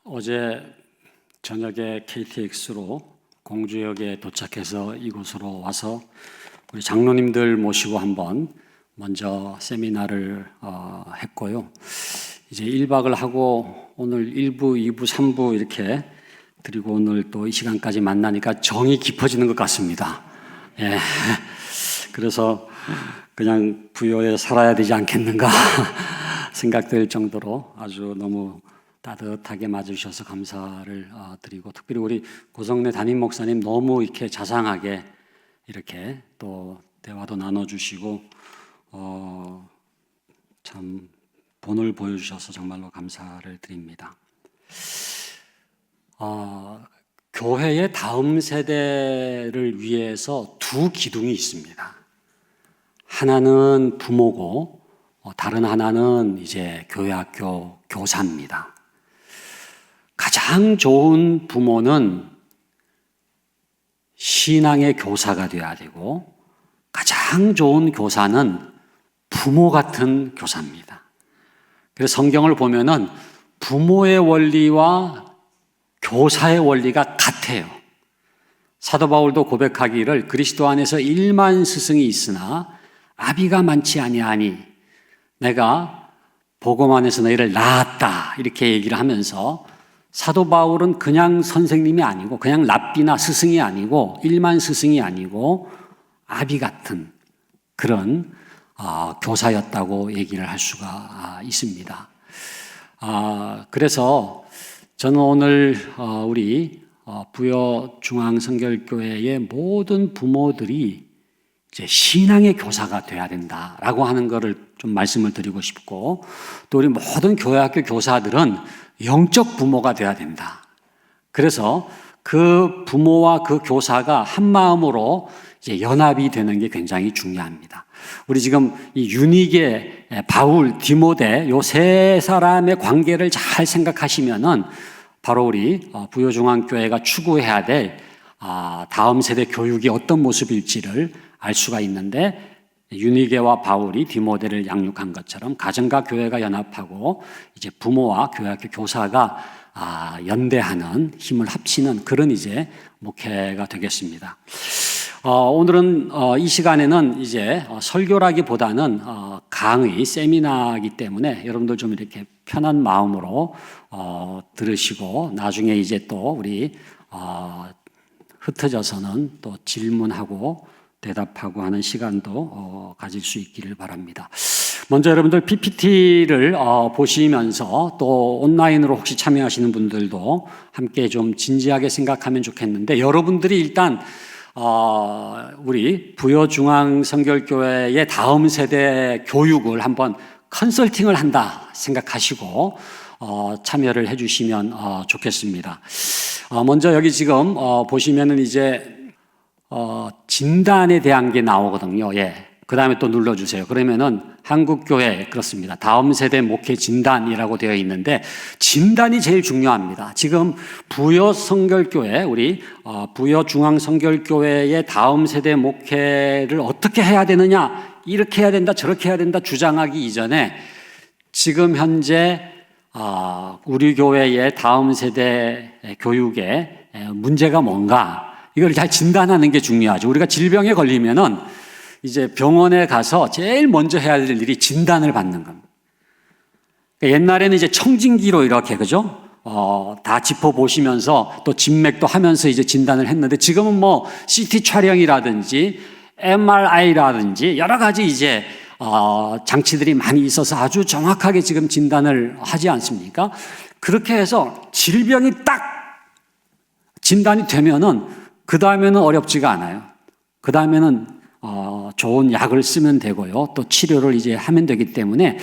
어제 저녁에 KTX로 공주역에 도착해서 이곳으로 와서 우리 장로님들 모시고 한번 먼저 세미나를 했고요. 이제 1박을 하고 오늘 1부, 2부, 3부 이렇게 드리고 오늘 또 이 시간까지 만나니까 정이 깊어지는 것 같습니다. 예. 그래서 그냥 부여에 살아야 되지 않겠는가 생각될 정도로 아주 너무 따뜻하게 맞으셔서 감사를 드리고, 특별히 우리 고성래 담임 목사님 너무 이렇게 자상하게 이렇게 또 대화도 나눠주시고 참 본을 보여주셔서 정말로 감사를 드립니다. 교회의 다음 세대를 위해서 두 기둥이 있습니다. 하나는 부모고 다른 하나는 이제 교회학교 교사입니다. 가장 좋은 부모는 신앙의 교사가 되어야 되고, 가장 좋은 교사는 부모 같은 교사입니다. 그래서 성경을 보면은 부모의 원리와 교사의 원리가 같아요. 사도 바울도 고백하기를 그리스도 안에서 1만 스승이 있으나 아비가 많지 아니하니 내가 복음 안에서 너희를 낳았다, 이렇게 얘기를 하면서 사도 바울은 그냥 선생님이 아니고 그냥 랍비나 스승이 아니고 1만 스승이 아니고 아비 같은 그런 교사였다고 얘기를 할 수가 있습니다. 그래서 저는 오늘 우리 부여 중앙성결교회의 모든 부모들이 이제 신앙의 교사가 돼야 된다라고 하는 것을 좀 말씀을 드리고 싶고, 또 우리 모든 교회학교 교사들은 영적 부모가 돼야 된다. 그래서 그 부모와 그 교사가 한 마음으로 이제 연합이 되는 게 굉장히 중요합니다. 우리 지금 이 유니게, 바울, 디모데 요 세 사람의 관계를 잘 생각하시면은 바로 우리 부여중앙교회가 추구해야 될 다음 세대 교육이 어떤 모습일지를 알 수가 있는데, 유니게와 바울이 디모데를 양육한 것처럼 가정과 교회가 연합하고 이제 부모와 교회학교 교사가 연대하는 힘을 합치는 그런 이제 목회가 되겠습니다. 오늘은 이 시간에는 이제 설교라기보다는 강의, 세미나이기 때문에 여러분들 좀 이렇게 편한 마음으로 들으시고, 나중에 이제 또 우리 흩어져서는 또 질문하고 대답하고 하는 시간도 가질 수 있기를 바랍니다. 먼저 여러분들 PPT를 보시면서 또 온라인으로 혹시 참여하시는 분들도 함께 좀 진지하게 생각하면 좋겠는데, 여러분들이 일단 우리 부여중앙성결교회의 다음 세대 교육을 한번 컨설팅을 한다 생각하시고 참여를 해주시면 좋겠습니다. 먼저 여기 지금 보시면은 이제 진단에 대한 게 나오거든요. 예. 그 다음에 또 눌러주세요. 그러면은 한국교회, 그렇습니다. 다음 세대 목회 진단이라고 되어 있는데, 진단이 제일 중요합니다. 지금 부여성결교회, 우리 부여중앙성결교회의 다음 세대 목회를 어떻게 해야 되느냐, 이렇게 해야 된다, 저렇게 해야 된다 주장하기 이전에 지금 현재 우리 교회의 다음 세대 교육에 문제가 뭔가, 이걸 잘 진단하는 게 중요하죠. 우리가 질병에 걸리면은 이제 병원에 가서 제일 먼저 해야 될 일이 진단을 받는 겁니다. 옛날에는 이제 청진기로 이렇게, 그죠? 다 짚어보시면서 또 진맥도 하면서 이제 진단을 했는데, 지금은 뭐 CT 촬영이라든지 MRI라든지 여러 가지 이제 장치들이 많이 있어서 아주 정확하게 지금 진단을 하지 않습니까? 그렇게 해서 질병이 딱 진단이 되면은 그 다음에는 어렵지가 않아요. 그 다음에는 좋은 약을 쓰면 되고요. 또 치료를 이제 하면 되기 때문에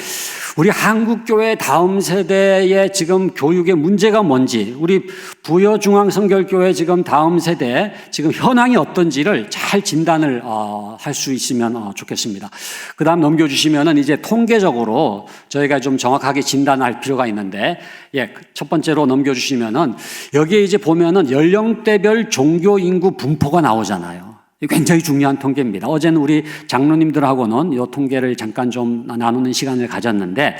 우리 한국교회 다음 세대의 지금 교육의 문제가 뭔지, 우리 부여중앙성결교회 지금 다음 세대 지금 현황이 어떤지를 잘 진단을 할 수 있으면 좋겠습니다. 그 다음 넘겨주시면은 이제 통계적으로 저희가 좀 정확하게 진단할 필요가 있는데, 예, 첫 번째로 넘겨주시면은 여기에 이제 보면은 연령대별 종교 인구 분포가 나오잖아요. 굉장히 중요한 통계입니다. 어제는 우리 장로님들하고는 이 통계를 잠깐 좀 나누는 시간을 가졌는데,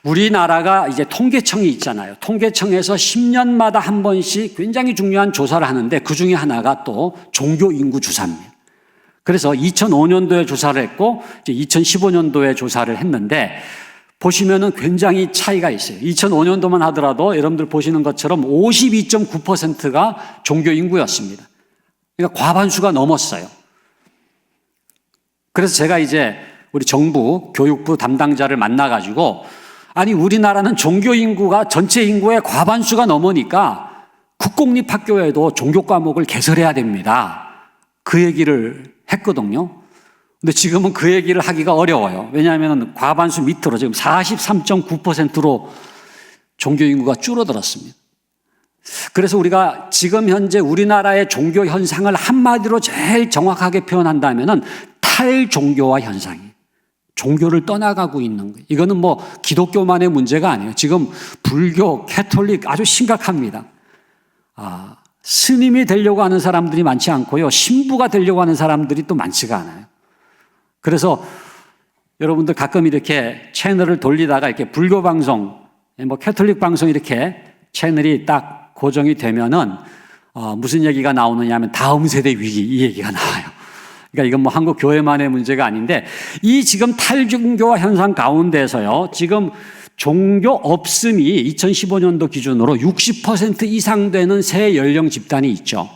우리나라가 이제 통계청이 있잖아요. 통계청에서 10년마다 한 번씩 굉장히 중요한 조사를 하는데 그 중에 하나가 또 종교 인구 조사입니다. 그래서 2005년도에 조사를 했고 이제 2015년도에 조사를 했는데 보시면은 굉장히 차이가 있어요. 2005년도만 하더라도 여러분들 보시는 것처럼 52.9%가 종교 인구였습니다. 그러니까 과반수가 넘었어요. 그래서 제가 이제 우리 정부 교육부 담당자를 만나가지고 아니 우리나라는 종교 인구가 전체 인구의 과반수가 넘으니까 국공립학교에도 종교 과목을 개설해야 됩니다. 그 얘기를 했거든요. 근데 지금은 그 얘기를 하기가 어려워요. 왜냐하면 과반수 밑으로 지금 43.9%로 종교 인구가 줄어들었습니다. 그래서 우리가 지금 현재 우리나라의 종교 현상을 한마디로 제일 정확하게 표현한다면은 탈종교화 현상이에요. 종교를 떠나가고 있는 거예요. 이거는 뭐 기독교만의 문제가 아니에요. 지금 불교, 캐톨릭 아주 심각합니다. 스님이 되려고 하는 사람들이 많지 않고요. 신부가 되려고 하는 사람들이 또 많지가 않아요. 그래서 여러분들 가끔 이렇게 채널을 돌리다가 이렇게 불교 방송, 뭐 캐톨릭 방송 이렇게 채널이 딱 고정이 되면은 무슨 얘기가 나오느냐 하면 다음 세대 위기 이 얘기가 나와요. 그러니까 이건 뭐 한국 교회만의 문제가 아닌데 이 지금 탈종교화 현상 가운데서요. 지금 종교 없음이 2015년도 기준으로 60% 이상 되는 새 연령 집단이 있죠.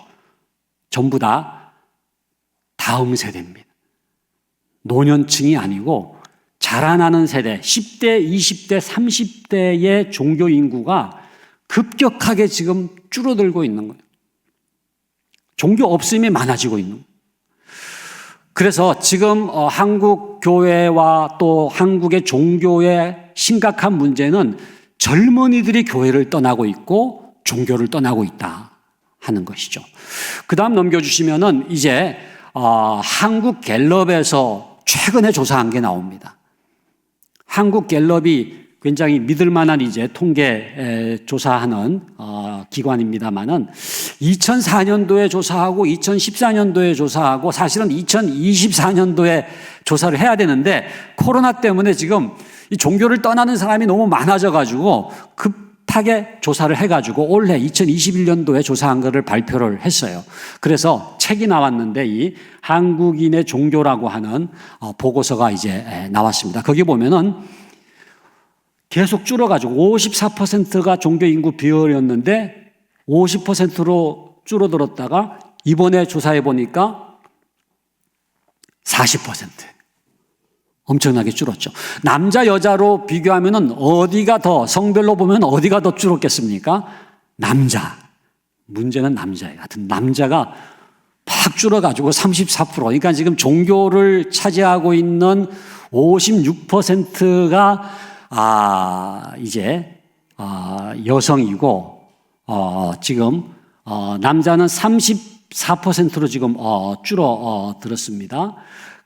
전부 다 다음 세대입니다. 노년층이 아니고 자라나는 세대 10대, 20대, 30대의 종교 인구가 급격하게 지금 줄어들고 있는 거예요. 종교 없음이 많아지고 있는 거예요. 그래서 지금 한국 교회와 또 한국의 종교의 심각한 문제는 젊은이들이 교회를 떠나고 있고 종교를 떠나고 있다 하는 것이죠. 그 다음 넘겨주시면은 이제 한국 갤럽에서 최근에 조사한 게 나옵니다. 한국 갤럽이 굉장히 믿을 만한 이제 통계 조사하는 기관입니다만은 2004년도에 조사하고 2014년도에 조사하고 사실은 2024년도에 조사를 해야 되는데 코로나 때문에 지금 이 종교를 떠나는 사람이 너무 많아져 가지고 급하게 조사를 해 가지고 올해 2021년도에 조사한 거를 발표를 했어요. 그래서 책이 나왔는데 이 한국인의 종교라고 하는 보고서가 이제 나왔습니다. 거기 보면은 계속 줄어가지고 54%가 종교 인구 비율이었는데 50%로 줄어들었다가 이번에 조사해 보니까 40%. 엄청나게 줄었죠. 남자, 여자로 비교하면은 어디가 더, 성별로 보면 어디가 더 줄었겠습니까? 남자. 문제는 남자예요. 하여튼 남자가 팍 줄어가지고 34%. 그러니까 지금 종교를 차지하고 있는 56%가 이제 여성이고 지금 남자는 34%로 지금 줄어들었습니다.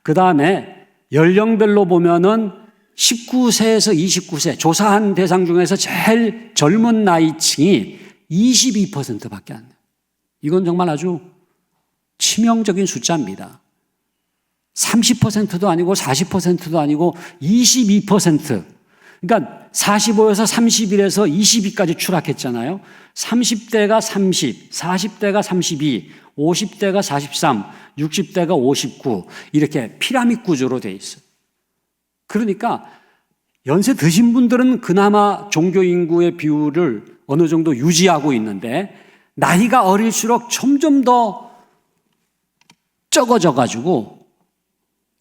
그 다음에 연령별로 보면은 19세에서 29세 조사한 대상 중에서 제일 젊은 나이층이 22%밖에 안 돼요. 이건 정말 아주 치명적인 숫자입니다. 30%도 아니고 40%도 아니고 22%. 그러니까 45에서 31에서 22까지 추락했잖아요. 30대가 30, 40대가 32, 50대가 43, 60대가 59 이렇게 피라미드 구조로 돼 있어요. 그러니까 연세 드신 분들은 그나마 종교 인구의 비율을 어느 정도 유지하고 있는데 나이가 어릴수록 점점 더 적어져 가지고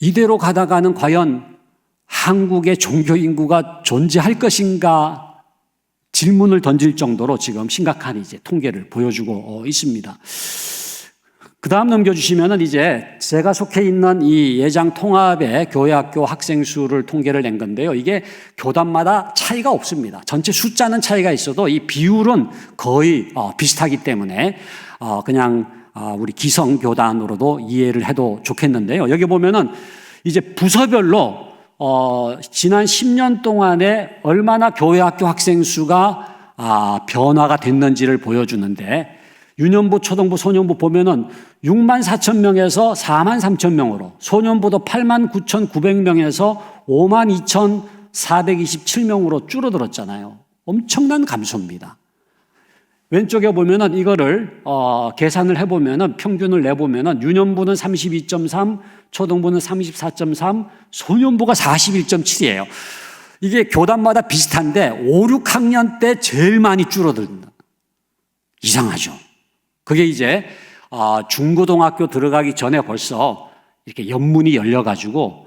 이대로 가다가는 과연 한국의 종교 인구가 존재할 것인가 질문을 던질 정도로 지금 심각한 이제 통계를 보여주고 있습니다. 그 다음 넘겨주시면은 이제 제가 속해 있는 이 예장 통합의 교회학교 학생 수를 통계를 낸 건데요. 이게 교단마다 차이가 없습니다. 전체 숫자는 차이가 있어도 이 비율은 거의 비슷하기 때문에 그냥 우리 기성교단으로도 이해를 해도 좋겠는데요. 여기 보면은 이제 부서별로 지난 10년 동안에 얼마나 교회학교 학생 수가 변화가 됐는지를 보여주는데 유년부, 초등부, 소년부 보면은 6만 4천 명에서 4만 3천 명으로 소년부도 8만 9천 9백 명에서 5만 2천 427명으로 줄어들었잖아요. 엄청난 감소입니다. 왼쪽에 보면은 이거를 계산을 해보면은 평균을 내보면은 유년부는 32.3, 초등부는 34.3, 소년부가 41.7이에요. 이게 교단마다 비슷한데 5, 6학년 때 제일 많이 줄어든다. 이상하죠. 그게 이제 중고등학교 들어가기 전에 벌써 이렇게 연문이 열려가지고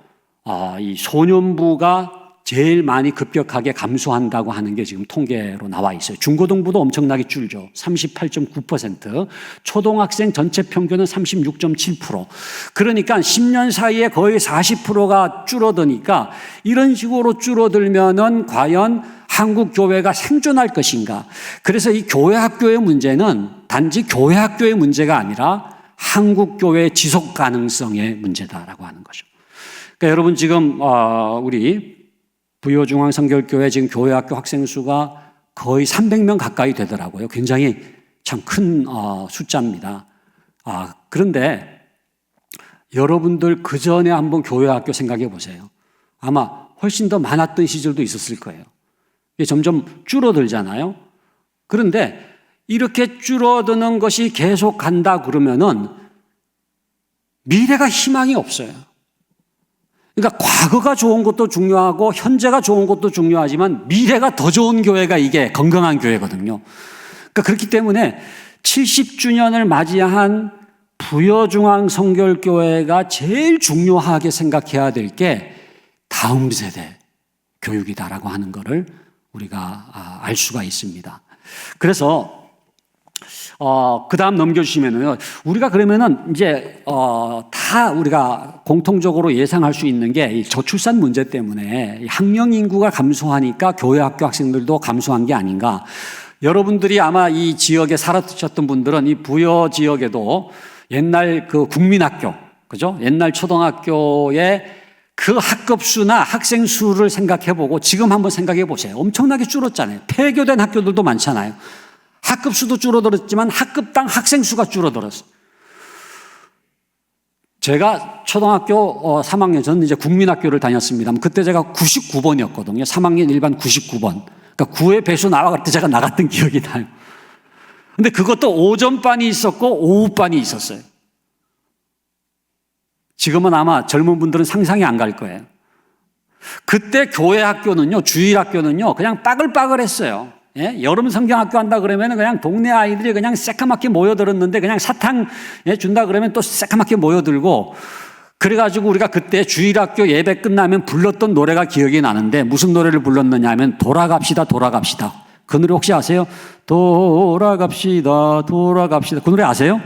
이 소년부가 제일 많이 급격하게 감소한다고 하는 게 지금 통계로 나와 있어요. 중고등부도 엄청나게 줄죠. 38.9%. 초등학생 전체 평균은 36.7%. 그러니까 10년 사이에 거의 40%가 줄어드니까 이런 식으로 줄어들면은 과연 한국 교회가 생존할 것인가? 그래서 이 교회 학교의 문제는 단지 교회 학교의 문제가 아니라 한국 교회의 지속 가능성의 문제다라고 하는 거죠. 그러니까 여러분 지금 우리 부여중앙성결교회 지금 교회학교 학생 수가 거의 300명 가까이 되더라고요. 굉장히 참 큰 숫자입니다. 그런데 여러분들 그 전에 한번 교회학교 생각해 보세요. 아마 훨씬 더 많았던 시절도 있었을 거예요. 이게 점점 줄어들잖아요. 그런데 이렇게 줄어드는 것이 계속 간다 그러면은 미래가 희망이 없어요. 그러니까 과거가 좋은 것도 중요하고 현재가 좋은 것도 중요하지만 미래가 더 좋은 교회가 이게 건강한 교회거든요. 그러니까 그렇기 때문에 70주년을 맞이한 부여중앙성결교회가 제일 중요하게 생각해야 될 게 다음 세대 교육이다라고 하는 것을 우리가 알 수가 있습니다. 그래서 그 다음 넘겨주시면은요, 우리가 그러면은 이제, 다 우리가 공통적으로 예상할 수 있는 게 이 저출산 문제 때문에 학령 인구가 감소하니까 교회 학교 학생들도 감소한 게 아닌가. 여러분들이 아마 이 지역에 살았셨던 분들은 이 부여 지역에도 옛날 그 국민학교, 그죠? 옛날 초등학교의 그 학급 수나 학생 수를 생각해 보고 지금 한번 생각해 보세요. 엄청나게 줄었잖아요. 폐교된 학교들도 많잖아요. 학급 수도 줄어들었지만 학급당 학생 수가 줄어들었어요. 제가 초등학교 3학년, 저는 이제 국민학교를 다녔습니다. 그때 제가 99번이었거든요. 3학년 일반 99번. 그러니까 9의 배수 나와갈 때 제가 나갔던 기억이 나요. 근데 그것도 오전반이 있었고 오후반이 있었어요. 지금은 아마 젊은 분들은 상상이 안 갈 거예요. 그때 교회 학교는요, 주일 학교는요, 그냥 빠글빠글했어요. 예? 여름 성경학교 한다 그러면 그냥 동네 아이들이 그냥 새까맣게 모여들었는데 그냥 사탕 준다 그러면 또 새까맣게 모여들고 그래가지고 우리가 그때 주일학교 예배 끝나면 불렀던 노래가 기억이 나는데 무슨 노래를 불렀느냐 하면 돌아갑시다 돌아갑시다. 그 노래 혹시 아세요? 돌아갑시다 돌아갑시다. 그 노래 아세요?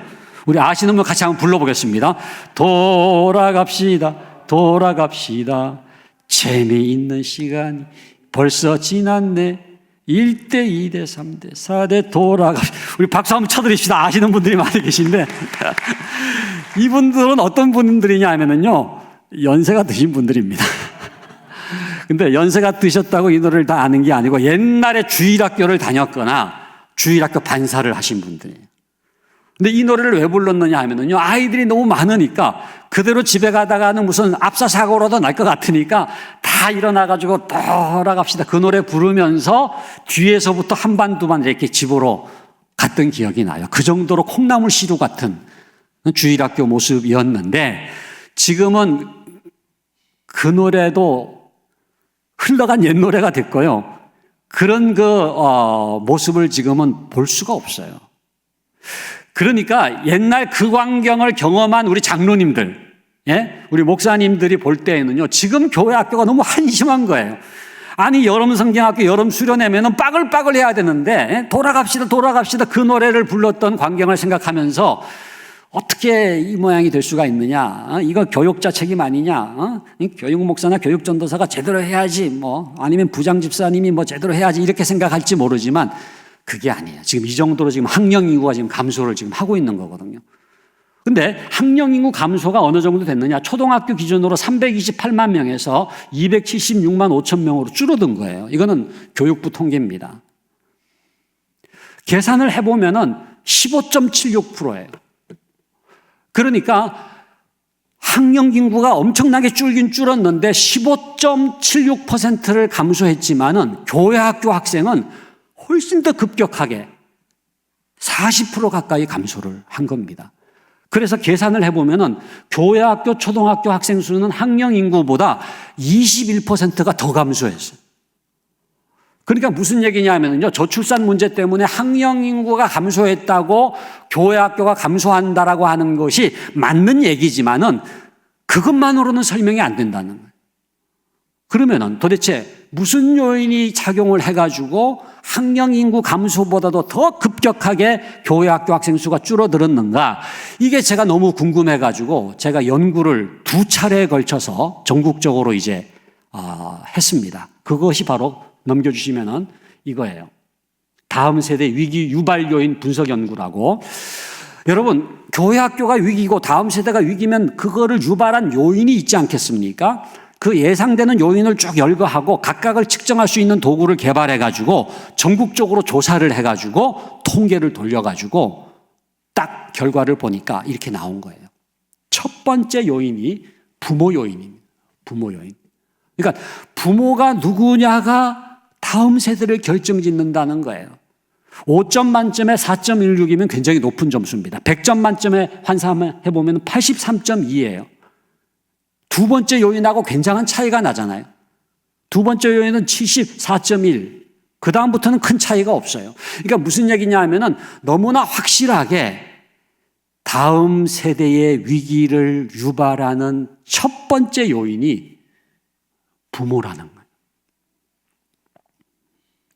우리 아시는 분 같이 한번 불러보겠습니다. 돌아갑시다 돌아갑시다 재미있는 시간이 벌써 지났네. 1대, 2대, 3대, 4대 우리 박수 한번 쳐드립시다. 아시는 분들이 많이 계신데 이분들은 어떤 분들이냐 하면은요, 연세가 드신 분들입니다. 근데 연세가 드셨다고 이 노래를 다 아는 게 아니고 옛날에 주일학교를 다녔거나 주일학교 반사를 하신 분들이에요. 근데 이 노래를 왜 불렀느냐 하면은요, 아이들이 너무 많으니까 그대로 집에 가다가는 무슨 압사사고라도 날 것 같으니까 다 일어나가지고 돌아갑시다. 그 노래 부르면서 뒤에서부터 한 반, 두 반 이렇게 집으로 갔던 기억이 나요. 그 정도로 콩나물 시루 같은 주일학교 모습이었는데 지금은 그 노래도 흘러간 옛 노래가 됐고요. 그런 모습을 지금은 볼 수가 없어요. 그러니까 옛날 그 광경을 경험한 우리 장로님들, 우리 목사님들이 볼 때에는요, 지금 교회 학교가 너무 한심한 거예요. 아니, 여름 성경학교, 여름 수련회면은 빠글빠글 해야 되는데, 돌아갑시다, 돌아갑시다. 그 노래를 불렀던 광경을 생각하면서 어떻게 이 모양이 될 수가 있느냐? 이거 교육자 책임 아니냐? 교육 목사나 교육 전도사가 제대로 해야지, 아니면 부장 집사님이 제대로 해야지, 이렇게 생각할지 모르지만, 그게 아니에요. 지금 이 정도로 지금 학령 인구가 지금 감소를 지금 하고 있는 거거든요. 근데 학령 인구 감소가 어느 정도 됐느냐? 초등학교 기준으로 328만 명에서 276만 5천 명으로 줄어든 거예요. 이거는 교육부 통계입니다. 계산을 해보면은 15.76%예요. 그러니까 학령 인구가 엄청나게 줄긴 줄었는데 15.76%를 감소했지만은 교회 학교 학생은 훨씬 더 급격하게 40% 가까이 감소를 한 겁니다. 그래서 계산을 해보면은 교회 학교 초등학교 학생 수는 학령 인구보다 21%가 더 감소했어요. 그러니까 무슨 얘기냐면요, 저출산 문제 때문에 학령 인구가 감소했다고 교회 학교가 감소한다라고 하는 것이 맞는 얘기지만은 그것만으로는 설명이 안 된다는 거예요. 그러면은 도대체 무슨 요인이 작용을 해가지고 학령 인구 감소보다도 더 급격하게 교회 학교 학생 수가 줄어들었는가? 이게 제가 너무 궁금해가지고 제가 연구를 2차례에 걸쳐서 전국적으로 이제 했습니다. 그것이 바로 넘겨주시면은 이거예요. 다음 세대 위기 유발 요인 분석 연구라고. 여러분, 교회 학교가 위기고 다음 세대가 위기면 그거를 유발한 요인이 있지 않겠습니까? 그 예상되는 요인을 쭉 열거하고 각각을 측정할 수 있는 도구를 개발해가지고 전국적으로 조사를 해가지고 통계를 돌려가지고 딱 결과를 보니까 이렇게 나온 거예요. 첫 번째 요인이 부모 요인입니다. 부모 요인. 그러니까 부모가 누구냐가 다음 세대를 결정짓는다는 거예요. 5점 만점에 4.16이면 굉장히 높은 점수입니다. 100점 만점에 환산해보면 83.2예요. 두 번째 요인하고 굉장한 차이가 나잖아요. 두 번째 요인은 74.1. 그 다음부터는 큰 차이가 없어요. 그러니까 무슨 얘기냐 하면은 너무나 확실하게 다음 세대의 위기를 유발하는 첫 번째 요인이 부모라는 거예요.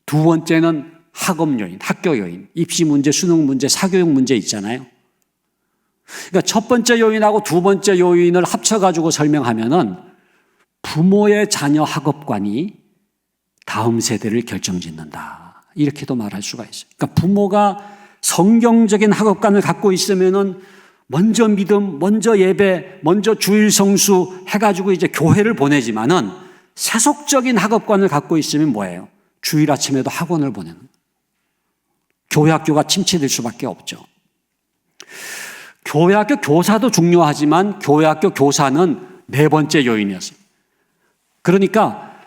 두 번째는 학업 요인, 학교 요인, 입시 문제, 수능 문제, 사교육 문제 있잖아요. 그러니까 첫 번째 요인하고 두 번째 요인을 합쳐가지고 설명하면은 부모의 자녀 학업관이 다음 세대를 결정짓는다. 이렇게도 말할 수가 있어요. 그러니까 부모가 성경적인 학업관을 갖고 있으면은 먼저 믿음, 먼저 예배, 먼저 주일 성수 해가지고 이제 교회를 보내지만은 세속적인 학업관을 갖고 있으면 뭐예요? 주일 아침에도 학원을 보내는 거예요. 교회 학교가 침체될 수밖에 없죠. 교회 학교 교사도 중요하지만 교회 학교 교사는 네 번째 요인이었어요. 그러니까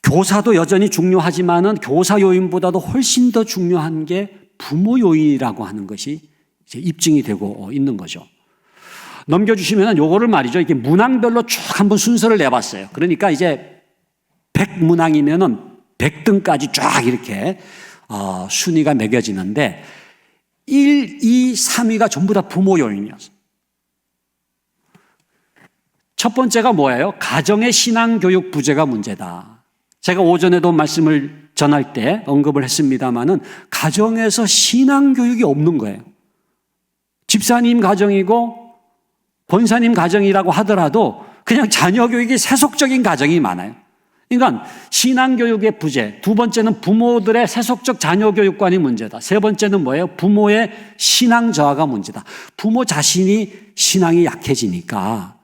교사도 여전히 중요하지만은 교사 요인보다도 훨씬 더 중요한 게 부모 요인이라고 하는 것이 이제 입증이 되고 있는 거죠. 넘겨주시면 요거를 말이죠. 이렇게 문항별로 쭉 한번 순서를 내봤어요. 그러니까 이제 100문항이면은 100등까지 쫙 이렇게 순위가 매겨지는데 1, 2, 3위가 전부 다 부모 요인이었어요. 첫 번째가 뭐예요? 가정의 신앙교육 부재가 문제다. 제가 오전에도 말씀을 전할 때 언급을 했습니다마는 가정에서 신앙교육이 없는 거예요. 집사님 가정이고 권사님 가정이라고 하더라도 그냥 자녀 교육이 세속적인 가정이 많아요. 그러니까 신앙교육의 부재, 두 번째는 부모들의 세속적 자녀교육관이 문제다. 세 번째는 뭐예요? 부모의 신앙 저하가 문제다. 부모 자신이 신앙이 약해지니까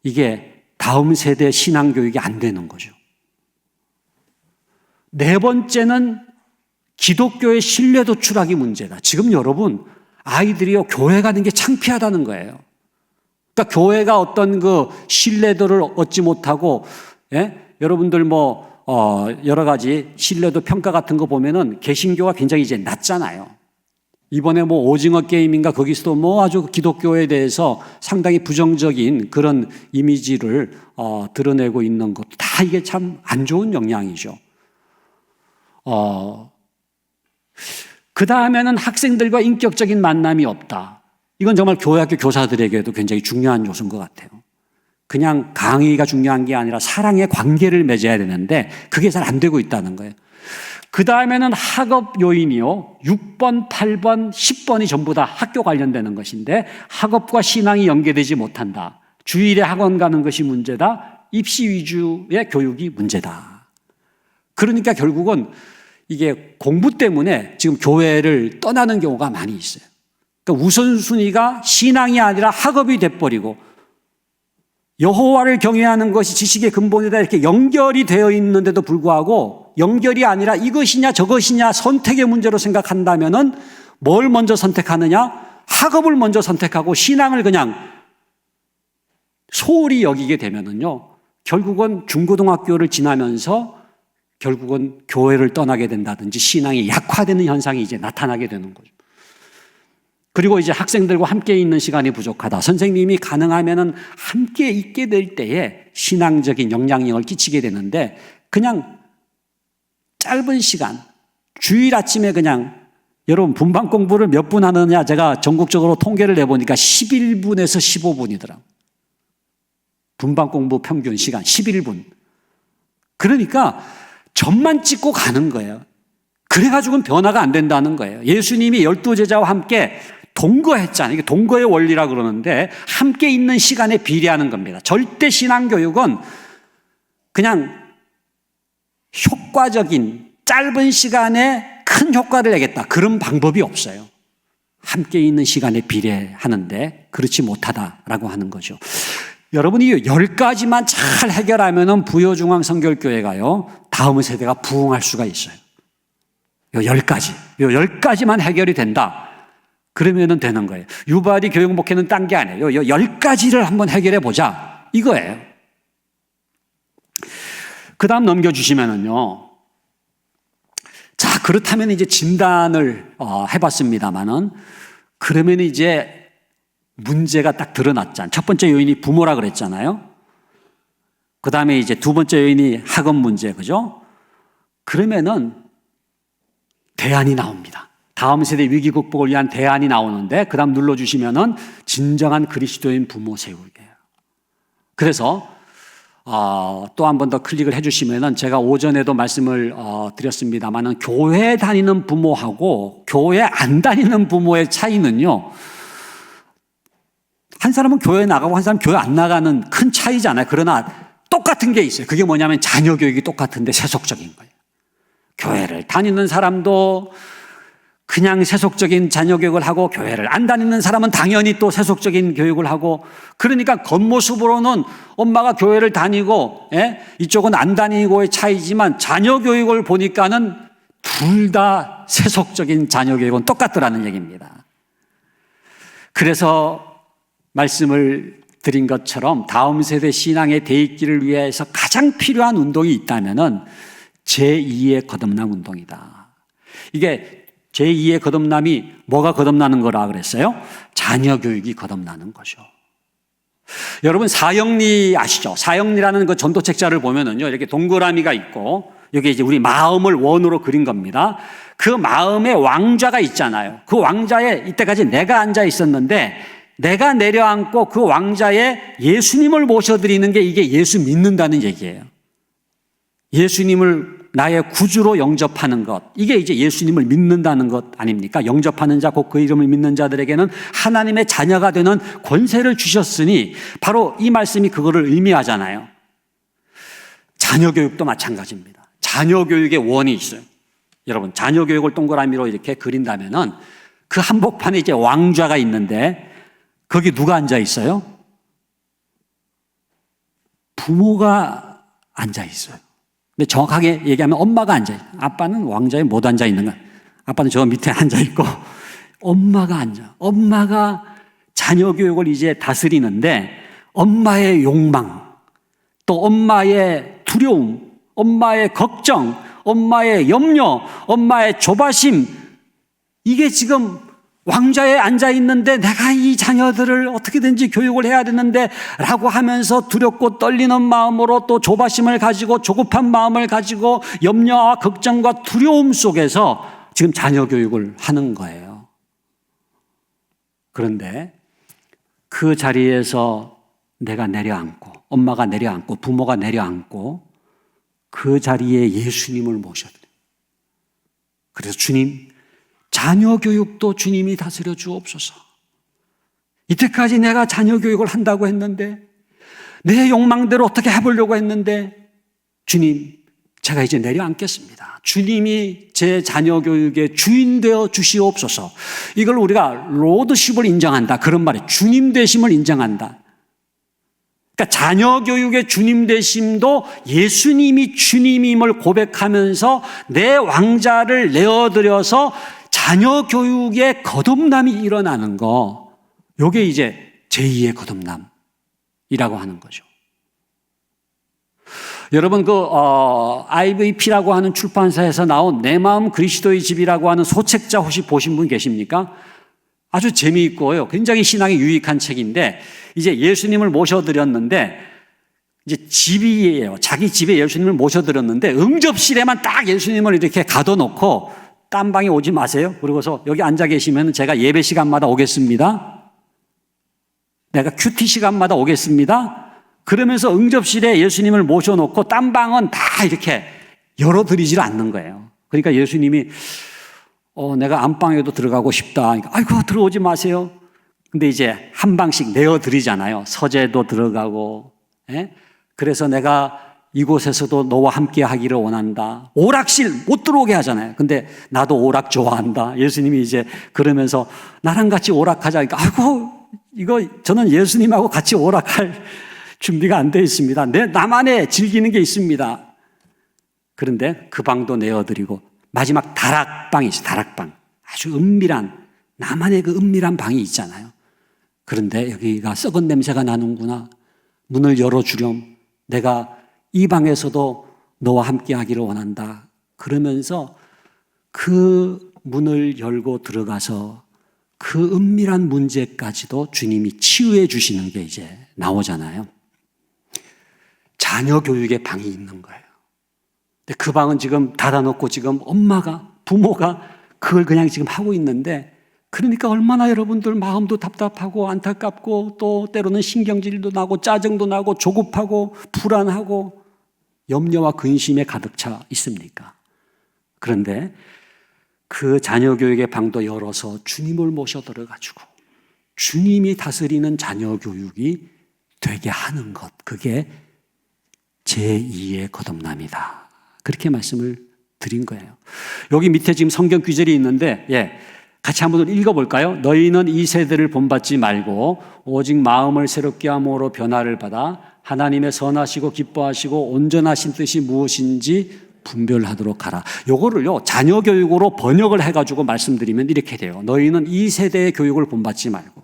이게 다음 세대 신앙교육이 안 되는 거죠. 네 번째는 기독교의 신뢰도 추락이 문제다. 지금 여러분 아이들이요 교회 가는 게 창피하다는 거예요. 그러니까 교회가 어떤 그 신뢰도를 얻지 못하고 여러분들 여러 가지 신뢰도 평가 같은 거 보면은 개신교가 굉장히 이제 낮잖아요. 이번에 오징어 게임인가 거기서도 아주 기독교에 대해서 상당히 부정적인 그런 이미지를 드러내고 있는 것도 다 이게 참 안 좋은 영향이죠. 그 다음에는 학생들과 인격적인 만남이 없다. 이건 정말 교회학교 교사들에게도 굉장히 중요한 요소인 것 같아요. 그냥 강의가 중요한 게 아니라 사랑의 관계를 맺어야 되는데 그게 잘 안 되고 있다는 거예요. 그 다음에는 학업 요인이요. 6번, 8번, 10번이 전부 다 학교 관련되는 것인데 학업과 신앙이 연계되지 못한다. 주일에 학원 가는 것이 문제다. 입시 위주의 교육이 문제다. 그러니까 결국은 이게 공부 때문에 지금 교회를 떠나는 경우가 많이 있어요. 그러니까 우선순위가 신앙이 아니라 학업이 돼버리고 여호와를 경외하는 것이 지식의 근본이다 이렇게 연결이 되어 있는데도 불구하고 연결이 아니라 이것이냐 저것이냐 선택의 문제로 생각한다면은 뭘 먼저 선택하느냐? 학업을 먼저 선택하고 신앙을 그냥 소홀히 여기게 되면은요, 결국은 중고등학교를 지나면서 결국은 교회를 떠나게 된다든지 신앙이 약화되는 현상이 이제 나타나게 되는 거죠. 그리고 이제 학생들과 함께 있는 시간이 부족하다. 선생님이 가능하면은 함께 있게 될 때에 신앙적인 영향력을 끼치게 되는데, 그냥 짧은 시간, 주일 아침에 그냥, 여러분 분반 공부를 몇 분 하느냐, 제가 전국적으로 통계를 내보니까 11분에서 15분이더라고요. 분반 공부 평균 시간 11분. 그러니까 점만 찍고 가는 거예요. 그래가지고는 변화가 안 된다는 거예요. 예수님이 12제자와 함께 동거했잖아요. 이게 동거의 원리라 그러는데, 함께 있는 시간에 비례하는 겁니다. 절대 신앙교육은 그냥 효과적인 짧은 시간에 큰 효과를 내겠다, 그런 방법이 없어요. 함께 있는 시간에 비례하는데 그렇지 못하다라고 하는 거죠. 여러분이 10가지만 잘 해결하면 부여중앙성결교회가요, 다음 세대가 부흥할 수가 있어요. 요 10가지만 해결이 된다, 그러면 되는 거예요. 유바디 교육목회는 딴 게 아니에요. 요 10가지를 한번 해결해 보자, 이거예요. 그 다음 넘겨주시면은요, 자, 그렇다면 이제 진단을 해봤습니다만은, 그러면 이제 문제가 딱 드러났잖아요. 첫 번째 요인이 부모라 그랬잖아요. 그 다음에 이제 두 번째 요인이 학업 문제, 그죠? 그러면은 대안이 나옵니다. 다음 세대 위기 극복을 위한 대안이 나오는데, 그 다음 눌러주시면은 진정한 그리스도인 부모 세우기예요. 그래서 또 한 번 더 클릭을 해주시면은, 제가 오전에도 말씀을 드렸습니다만은, 교회 다니는 부모하고 교회 안 다니는 부모의 차이는요, 한 사람은 교회 나가고 한 사람은 교회 안 나가는 큰 차이잖아요. 그러나 똑같은 게 있어요. 그게 뭐냐면 자녀 교육이 똑같은데 세속적인 거예요. 교회를 다니는 사람도 그냥 세속적인 자녀 교육을 하고, 교회를 안 다니는 사람은 당연히 또 세속적인 교육을 하고, 그러니까 겉모습으로는 엄마가 교회를 다니고 이쪽은 안 다니고의 차이지만, 자녀 교육을 보니까는 둘 다 세속적인 자녀 교육은 똑같더라는 얘기입니다. 그래서 말씀을 드린 것처럼 다음 세대 신앙의 대입기를 위해서 가장 필요한 운동이 있다면은 제2의 거듭남 운동이다. 이게 제2의 거듭남이 뭐가 거듭나는 거라 그랬어요? 자녀 교육이 거듭나는 거죠. 여러분 사형리 아시죠? 사형리라는 그 전도책자를 보면은요, 이렇게 동그라미가 있고, 여기 이제 우리 마음을 원으로 그린 겁니다. 그 마음에 왕좌가 있잖아요. 그 왕좌에 이때까지 내가 앉아 있었는데, 내가 내려앉고 그 왕좌에 예수님을 모셔드리는 게, 이게 예수 믿는다는 얘기예요. 예수님을 나의 구주로 영접하는 것, 이게 이제 예수님을 믿는다는 것 아닙니까? 영접하는 자, 곧 그 이름을 믿는 자들에게는 하나님의 자녀가 되는 권세를 주셨으니, 바로 이 말씀이 그거를 의미하잖아요. 자녀 교육도 마찬가지입니다. 자녀 교육의 원이 있어요. 여러분, 자녀 교육을 동그라미로 이렇게 그린다면은, 그 한복판에 이제 왕좌가 있는데, 거기 누가 앉아 있어요? 부모가 앉아 있어요. 근데 정확하게 얘기하면 엄마가 앉아 있어요. 아빠는 왕좌에 못 앉아 있는 거야. 아빠는 저 밑에 앉아 있고, 엄마가 앉아. 엄마가 자녀 교육을 이제 다스리는데, 엄마의 욕망, 또 엄마의 두려움, 엄마의 걱정, 엄마의 염려, 엄마의 조바심, 이게 지금 왕좌에 앉아 있는데, 내가 이 자녀들을 어떻게든지 교육을 해야 되는데 라고 하면서 두렵고 떨리는 마음으로, 또 조바심을 가지고 조급한 마음을 가지고 염려와 걱정과 두려움 속에서 지금 자녀 교육을 하는 거예요. 그런데 그 자리에서 내가 내려앉고, 엄마가 내려앉고, 부모가 내려앉고, 그 자리에 예수님을 모셔드려요. 그래서 주님, 자녀 교육도 주님이 다스려 주옵소서. 이때까지 내가 자녀 교육을 한다고 했는데, 내 욕망대로 어떻게 해보려고 했는데, 주님, 제가 이제 내려앉겠습니다. 주님이 제 자녀 교육의 주인 되어 주시옵소서. 이걸 우리가 로드십을 인정한다, 그런 말이에요. 주님 되심을 인정한다. 그러니까 자녀 교육의 주님 되심도 예수님이 주님임을 고백하면서 내 왕자를 내어드려서 자녀 교육의 거듭남이 일어나는 거, 요게 이제 제2의 거듭남, 하는 거죠. 여러분, IVP라고 하는 출판사에서 나온 내 마음 그리스도의 집이라고 하는 소책자 혹시 보신 분 계십니까? 아주 재미있고요. 굉장히 신앙에 유익한 책인데, 이제 예수님을 모셔드렸는데, 이제 집이에요. 자기 집에 예수님을 모셔드렸는데, 응접실에만 딱 예수님을 이렇게 가둬놓고, 딴 방에 오지 마세요. 그러고서 여기 앉아 계시면 제가 예배 시간마다 오겠습니다. 내가 큐티 시간마다 오겠습니다. 그러면서 응접실에 예수님을 모셔놓고 딴 방은 다 이렇게 열어드리질 않는 거예요. 그러니까 예수님이 내가 안방에도 들어가고 싶다. 그러니까 아이고 들어오지 마세요. 근데 이제 한 방씩 내어드리잖아요. 서재도 들어가고. 그래서 내가 이곳에서도 너와 함께 하기를 원한다. 오락실 못 들어오게 하잖아요. 근데 나도 오락 좋아한다. 예수님이 이제 그러면서 나랑 같이 오락하자. 그러니까 아이고 이거 저는 예수님하고 같이 오락할 준비가 안 되어 있습니다. 나만의 즐기는 게 있습니다. 그런데 그 방도 내어드리고 마지막 다락방이 있어요. 다락방. 아주 은밀한, 나만의 그 은밀한 방이 있잖아요. 그런데 여기가 썩은 냄새가 나는구나. 문을 열어주렴. 내가 이 방에서도 너와 함께 하기를 원한다. 그러면서 그 문을 열고 들어가서 그 은밀한 문제까지도 주님이 치유해 주시는 게 이제 나오잖아요. 자녀 교육의 방이 있는 거예요. 근데 그 방은 지금 닫아놓고 지금 부모가 그걸 그냥 지금 하고 있는데, 그러니까 얼마나 여러분들 마음도 답답하고 안타깝고 또 때로는 신경질도 나고 짜증도 나고 조급하고 불안하고 염려와 근심에 가득 차 있습니까? 그런데 그 자녀 교육의 방도 열어서 주님을 모셔 들어가지고 주님이 다스리는 자녀 교육이 되게 하는 것, 그게 제2의 거듭남이다. 그렇게 말씀을 드린 거예요. 여기 밑에 지금 성경 구절이 있는데, 같이 한번 읽어볼까요? 너희는 이 세대를 본받지 말고 오직 마음을 새롭게 함으로 변화를 받아 하나님의 선하시고 기뻐하시고 온전하신 뜻이 무엇인지 분별하도록 하라. 요거를요, 자녀 교육으로 번역을 해가지고 말씀드리면 이렇게 돼요. 너희는 이 세대의 교육을 본받지 말고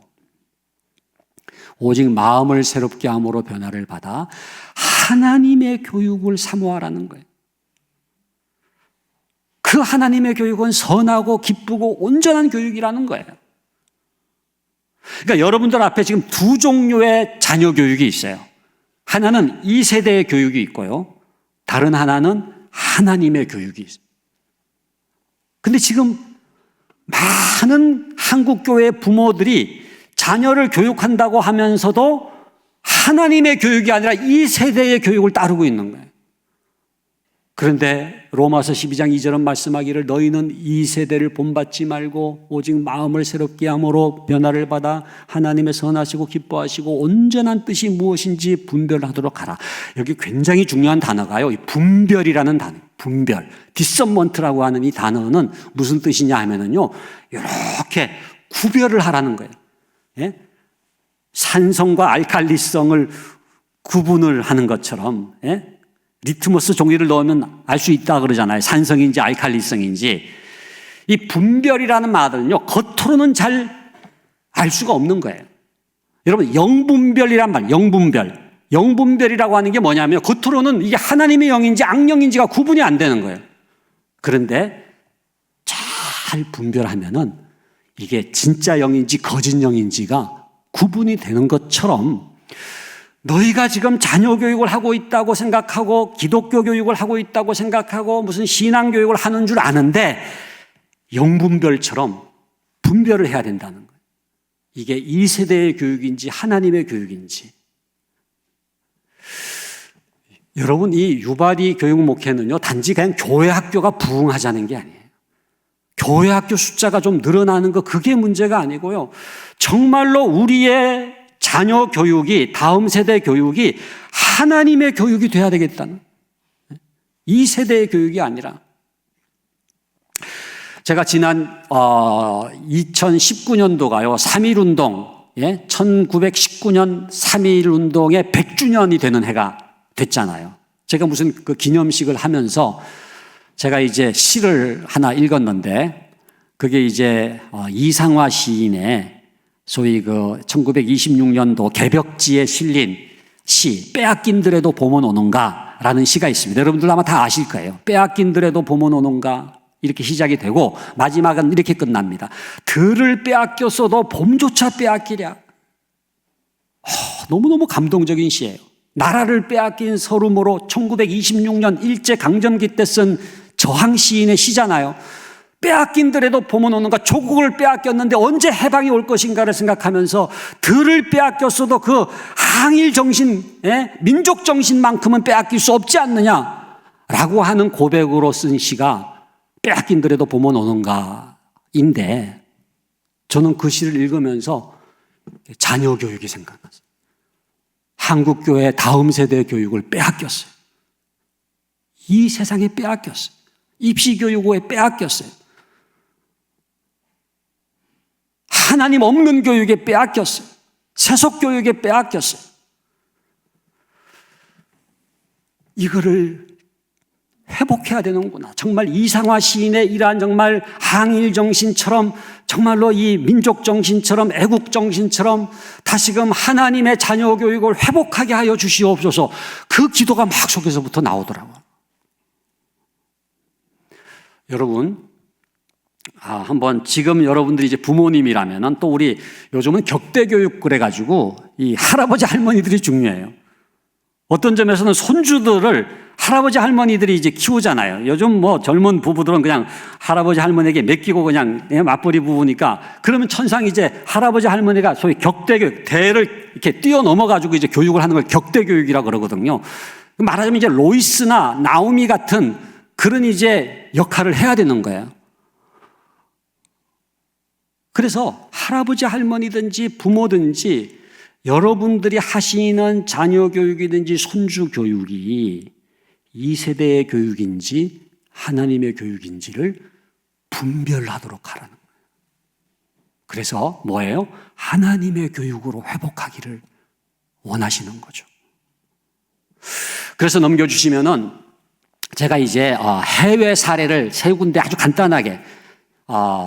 오직 마음을 새롭게 함으로 변화를 받아 하나님의 교육을 사모하라는 거예요. 그 하나님의 교육은 선하고 기쁘고 온전한 교육이라는 거예요. 그러니까 여러분들 앞에 지금 두 종류의 자녀 교육이 있어요. 하나는 이 세대의 교육이 있고요. 다른 하나는 하나님의 교육이 있어요. 근데 지금 많은 한국교회 부모들이 자녀를 교육한다고 하면서도 하나님의 교육이 아니라 이 세대의 교육을 따르고 있는 거예요. 그런데 로마서 12장 2절은 말씀하기를 너희는 이 세대를 본받지 말고 오직 마음을 새롭게 함으로 변화를 받아 하나님의 선하시고 기뻐하시고 온전한 뜻이 무엇인지 분별하도록 하라. 여기 굉장히 중요한 단어가요, 이 분별이라는 단어. 분별, 디서먼트라고 하는 이 단어는 무슨 뜻이냐 하면은요, 이렇게 구별을 하라는 거예요. 산성과 알칼리성을 구분을 하는 것처럼, 리트머스 종이를 넣으면 알 수 있다 그러잖아요. 산성인지 알칼리성인지. 이 분별이라는 말은요, 겉으로는 잘 알 수가 없는 거예요. 여러분, 영분별이란 말, 영분별. 영분별이라고 하는 게 뭐냐면 겉으로는 이게 하나님의 영인지 악령인지가 구분이 안 되는 거예요. 그런데 잘 분별하면은 이게 진짜 영인지 거짓 영인지가 구분이 되는 것처럼 너희가 지금 자녀 교육을 하고 있다고 생각하고 기독교 교육을 하고 있다고 생각하고 무슨 신앙 교육을 하는 줄 아는데 영분별처럼 분별을 해야 된다는 거예요. 이게 이 세대의 교육인지 하나님의 교육인지. 여러분, 이 유바리 교육 목회는요, 단지 그냥 교회 학교가 부흥하자는 게 아니에요. 교회 학교 숫자가 좀 늘어나는 거, 그게 문제가 아니고요. 정말로 우리의 자녀 교육이, 다음 세대 교육이 하나님의 교육이 돼야 되겠다는, 이 세대의 교육이 아니라. 제가 지난 2019년도가요 3.1운동, 1919년 3.1운동의 100주년이 되는 해가 됐잖아요. 제가 무슨 그 기념식을 하면서 제가 이제 시를 하나 읽었는데, 그게 이제 이상화 시인의 소위 그 1926년도 개벽지에 실린 시, 빼앗긴들에도 봄은 오는가라는 시가 있습니다. 여러분들 아마 다 아실 거예요. 빼앗긴들에도 봄은 오는가 이렇게 시작이 되고 마지막은 이렇게 끝납니다. 들을 빼앗겼어도 봄조차 빼앗기랴. 너무너무 감동적인 시예요. 나라를 빼앗긴 서름으로 1926년 일제강점기 때 쓴 저항 시인의 시잖아요. 빼앗긴들에도 봄은 오는가. 조국을 빼앗겼는데 언제 해방이 올 것인가를 생각하면서 들을 빼앗겼어도 그 항일 정신, 민족 정신만큼은 빼앗길 수 없지 않느냐라고 하는 고백으로 쓴 시가 빼앗긴들에도 봄은 오는가인데, 저는 그 시를 읽으면서 자녀 교육이 생각났어요. 한국교회 다음 세대 교육을 빼앗겼어요. 이 세상에 빼앗겼어요. 입시교육에 빼앗겼어요. 하나님 없는 교육에 빼앗겼어요. 세속교육에 빼앗겼어요. 이거를 회복해야 되는구나. 정말 이상화 시인의 이러한 정말 항일 정신처럼, 정말로 이 민족 정신처럼, 애국 정신처럼 다시금 하나님의 자녀 교육을 회복하게 하여 주시옵소서. 그 기도가 막 속에서부터 나오더라고요. 여러분, 한번 지금 여러분들이 이제 부모님이라면은, 또 우리 요즘은 격대 교육 그래가지고 이 할아버지 할머니들이 중요해요. 어떤 점에서는 손주들을 할아버지 할머니들이 이제 키우잖아요. 요즘 뭐 젊은 부부들은 그냥 할아버지 할머니에게 맡기고 그냥 맞벌이 부부니까, 그러면 천상 이제 할아버지 할머니가 소위 격대 교육, 대를 이렇게 뛰어넘어가지고 이제 교육을 하는 걸 격대 교육이라고 그러거든요. 말하자면 이제 로이스나 나오미 같은 그런 이제 역할을 해야 되는 거예요. 그래서 할아버지 할머니든지 부모든지 여러분들이 하시는 자녀 교육이든지 손주 교육이 이 세대의 교육인지 하나님의 교육인지를 분별하도록 하라는 거예요. 그래서 뭐예요? 하나님의 교육으로 회복하기를 원하시는 거죠. 그래서 넘겨주시면은 제가 이제 해외 사례를 세 군데 아주 간단하게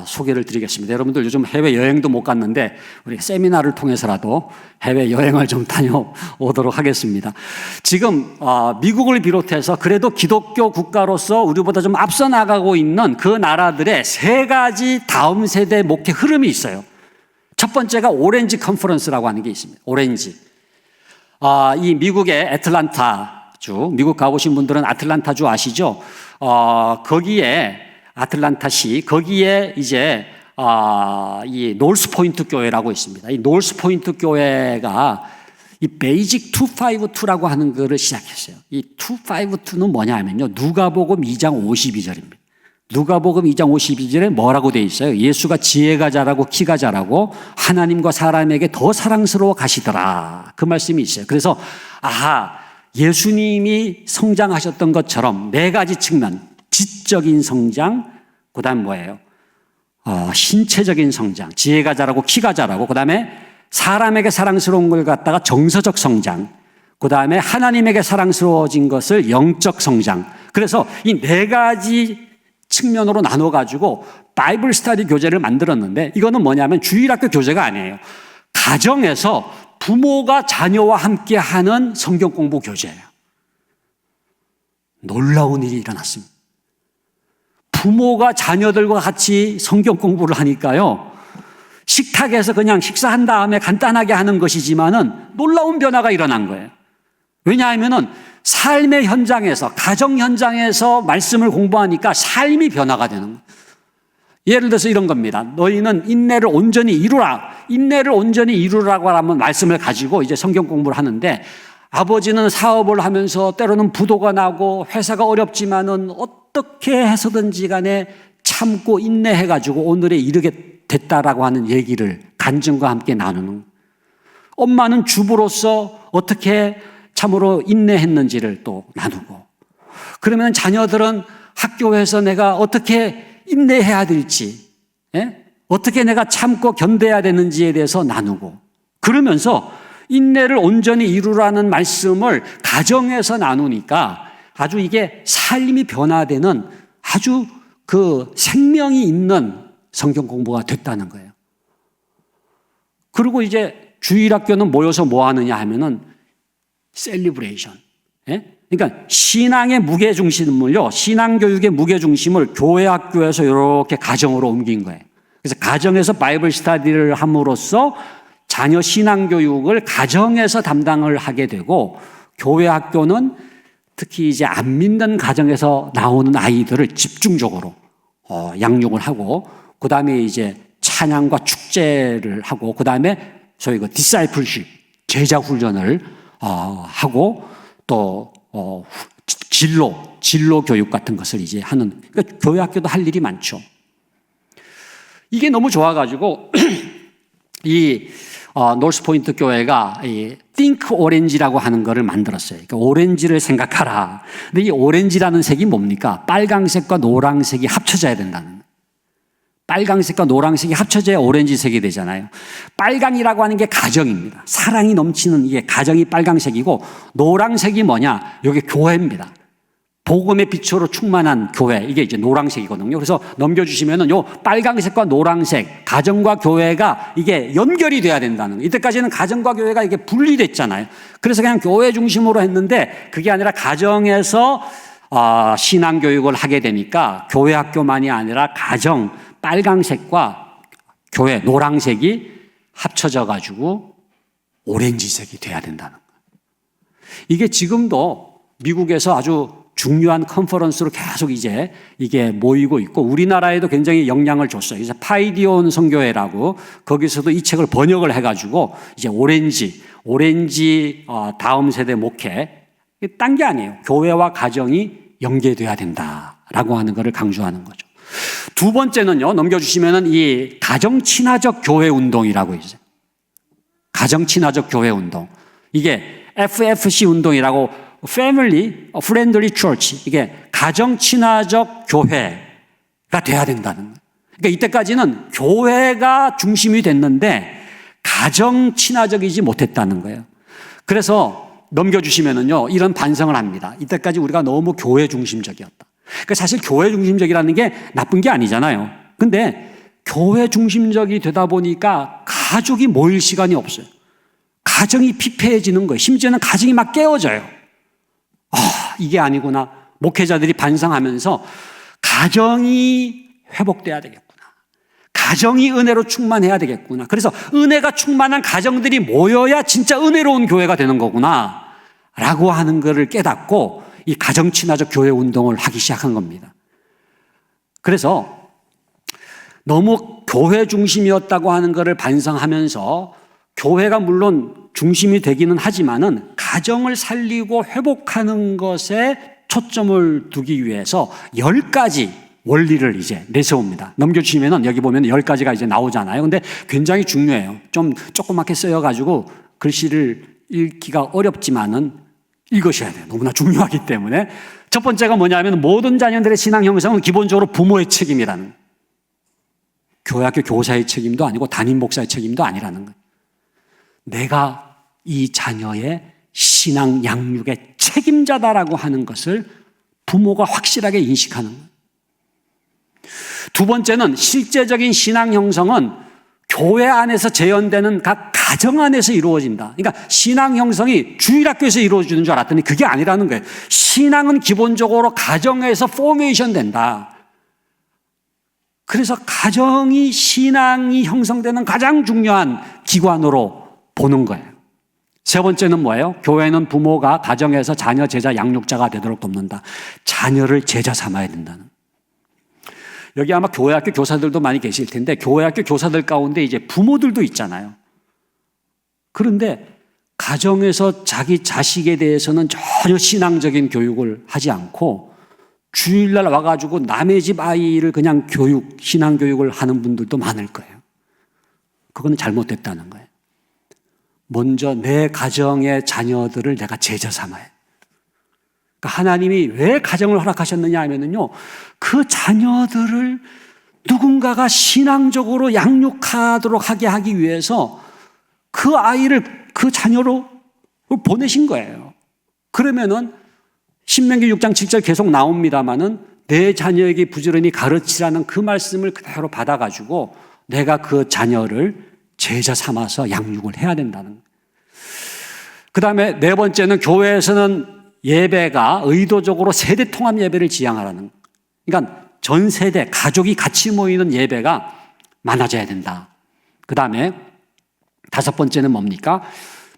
소개를 드리겠습니다. 여러분들 요즘 해외여행도 못 갔는데 우리 세미나를 통해서라도 해외여행을 좀 다녀오도록 하겠습니다. 지금 미국을 비롯해서 그래도 기독교 국가로서 우리보다 좀 앞서 나가고 있는 그 나라들의 세 가지 다음 세대 목회 흐름이 있어요. 첫 번째가 오렌지 컨퍼런스라고 하는 게 있습니다. 오렌지. 이 미국의 애틀란타주, 미국 가보신 분들은 애틀란타주 아시죠? 거기에 아틀란타시, 거기에 이제 이 노스 포인트 교회라고 있습니다. 이 노스 포인트 교회가 이 베이직 252라고 하는 거를 시작했어요. 이 252는 뭐냐 하면요, 누가복음 2장 52절입니다. 누가복음 2장 52절에 뭐라고 돼 있어요? 예수가 지혜가 자라고 키가 자라고 하나님과 사람에게 더 사랑스러워 가시더라. 그 말씀이 있어요. 그래서 예수님이 성장하셨던 것처럼 네 가지 측면, 지적인 성장, 그 다음 뭐예요? 신체적인 성장, 지혜가 자라고 키가 자라고, 그 다음에 사람에게 사랑스러운 걸 갖다가 정서적 성장, 그 다음에 하나님에게 사랑스러워진 것을 영적 성장. 그래서 이 네 가지 측면으로 나눠가지고 바이블 스터디 교재를 만들었는데, 이거는 뭐냐면 주일학교 교재가 아니에요. 가정에서 부모가 자녀와 함께 하는 성경 공부 교재예요. 놀라운 일이 일어났습니다. 부모가 자녀들과 같이 성경 공부를 하니까요, 식탁에서 그냥 식사한 다음에 간단하게 하는 것이지만은 놀라운 변화가 일어난 거예요. 왜냐하면은 삶의 현장에서, 가정 현장에서 말씀을 공부하니까 삶이 변화가 되는 거예요. 예를 들어서 이런 겁니다. 너희는 인내를 온전히 이루라. 인내를 온전히 이루라고 하는 말씀을 가지고 이제 성경 공부를 하는데, 아버지는 사업을 하면서 때로는 부도가 나고 회사가 어렵지만은 어떻게 해서든지 간에 참고 인내해가지고 오늘에 이르게 됐다라고 하는 얘기를 간증과 함께 나누는, 엄마는 주부로서 어떻게 참으로 인내했는지를 또 나누고, 그러면 자녀들은 학교에서 내가 어떻게 인내해야 될지, 어떻게 내가 참고 견뎌야 되는지에 대해서 나누고, 그러면서 인내를 온전히 이루라는 말씀을 가정에서 나누니까 아주 이게 삶이 변화되는 아주 그 생명이 있는 성경 공부가 됐다는 거예요. 그리고 이제 주일학교는 모여서 뭐 하느냐 하면은 셀리브레이션. 예? 그러니까 신앙의 무게중심을요, 신앙교육의 무게중심을 교회 학교에서 이렇게 가정으로 옮긴 거예요. 그래서 가정에서 바이블 스터디를 함으로써 자녀 신앙교육을 가정에서 담당을 하게 되고, 교회 학교는 특히 이제 안 믿는 가정에서 나오는 아이들을 집중적으로 양육을 하고, 그 다음에 이제 찬양과 축제를 하고, 그 다음에 소위 그 디사이플십, 제자 훈련을 하고, 또 진로 교육 같은 것을 이제 하는, 그러니까 교회 학교도 할 일이 많죠. 이게 너무 좋아가지고 이 노스포인트 교회가 이 Think Orange라고 하는 거를 만들었어요. 그러니까 오렌지를 생각하라. 근데 이 오렌지라는 색이 뭡니까? 빨강색과 노란색이 합쳐져야 된다는 거예요. 빨강색과 노란색이 합쳐져야 오렌지색이 되잖아요. 빨강이라고 하는 게 가정입니다. 사랑이 넘치는 이게 가정이 빨강색이고, 노란색이 뭐냐? 이게 교회입니다. 복음의 빛으로 충만한 교회, 이게 이제 노란색이거든요. 그래서 넘겨주시면은 요 빨강색과 노란색, 가정과 교회가 이게 연결이 돼야 된다는 거예요. 이때까지는 가정과 교회가 이게 분리됐잖아요. 그래서 그냥 교회 중심으로 했는데, 그게 아니라 가정에서 신앙교육을 하게 되니까 교회 학교만이 아니라 가정 빨강색과 교회 노란색이 합쳐져 가지고 오렌지색이 돼야 된다는 거예요. 이게 지금도 미국에서 아주 중요한 컨퍼런스로 계속 이제 이게 모이고 있고, 우리나라에도 굉장히 영향을 줬어요. 그래서 파이디온 선교회라고, 거기서도 이 책을 번역을 해가지고 이제 오렌지 다음 세대 목회, 딴 게 아니에요. 교회와 가정이 연계돼야 된다라고 하는 것을 강조하는 거죠. 두 번째는요, 넘겨주시면은 이 가정 친화적 교회 운동이라고 있어요. 가정 친화적 교회 운동. 이게 FFC 운동이라고, Family Friendly Church. 이게 가정 친화적 교회가 돼야 된다는 거예요. 그러니까 이때까지는 교회가 중심이 됐는데 가정 친화적이지 못했다는 거예요. 그래서 넘겨주시면은요, 이런 반성을 합니다. 이때까지 우리가 너무 교회 중심적이었다. 그러니까 사실 교회 중심적이라는 게 나쁜 게 아니잖아요. 근데 교회 중심적이 되다 보니까 가족이 모일 시간이 없어요. 가정이 피폐해지는 거예요. 심지어는 가정이 막 깨어져요. 이게 아니구나. 목회자들이 반성하면서 가정이 회복돼야 되겠구나. 가정이 은혜로 충만해야 되겠구나. 그래서 은혜가 충만한 가정들이 모여야 진짜 은혜로운 교회가 되는 거구나 라고 하는 것을 깨닫고 이 가정 친화적 교회 운동을 하기 시작한 겁니다. 그래서 너무 교회 중심이었다고 하는 것을 반성하면서, 교회가 물론 중심이 되기는 하지만은 가정을 살리고 회복하는 것에 초점을 두기 위해서 10가지 원리를 이제 내세웁니다. 넘겨주시면은 여기 보면 10가지가 이제 나오잖아요. 근데 굉장히 중요해요. 좀 조그맣게 쓰여가지고 글씨를 읽기가 어렵지만은 읽으셔야 돼요. 너무나 중요하기 때문에. 첫 번째가 뭐냐면, 모든 자녀들의 신앙 형성은 기본적으로 부모의 책임이라는 거예요. 교회학교 교사의 책임도 아니고 담임 목사의 책임도 아니라는 거예요. 내가 이 자녀의 신앙 양육의 책임자다라고 하는 것을 부모가 확실하게 인식하는 거예요. 두 번째는, 실제적인 신앙 형성은 교회 안에서 재현되는 각 가정 안에서 이루어진다. 그러니까 신앙 형성이 주일학교에서 이루어지는 줄 알았더니 그게 아니라는 거예요. 신앙은 기본적으로 가정에서 포메이션 된다. 그래서 가정이 신앙이 형성되는 가장 중요한 기관으로 보는 거예요. 세 번째는 뭐예요? 교회는 부모가 가정에서 자녀, 제자, 양육자가 되도록 돕는다. 자녀를 제자 삼아야 된다는. 여기 아마 교회학교 교사들도 많이 계실 텐데, 교회학교 교사들 가운데 이제 부모들도 있잖아요. 그런데 가정에서 자기 자식에 대해서는 전혀 신앙적인 교육을 하지 않고 주일날 와가지고 남의 집 아이를 그냥 신앙 교육을 하는 분들도 많을 거예요. 그거는 잘못됐다는 거예요. 먼저 내 가정의 자녀들을 내가 제자 삼아요. 그러니까 하나님이 왜 가정을 허락하셨느냐 하면은요, 그 자녀들을 누군가가 신앙적으로 양육하도록 하게 하기 위해서 그 아이를 그 자녀로 보내신 거예요. 그러면은 신명기 6장 7절 계속 나옵니다마는, 내 자녀에게 부지런히 가르치라는 그 말씀을 그대로 받아가지고 내가 그 자녀를 제자 삼아서 양육을 해야 된다는 거예요. 그 다음에 네 번째는 교회에서는 예배가 의도적으로 세대 통합 예배를 지향하라는. 그러니까 전 세대, 가족이 같이 모이는 예배가 많아져야 된다. 그 다음에 다섯 번째는 뭡니까?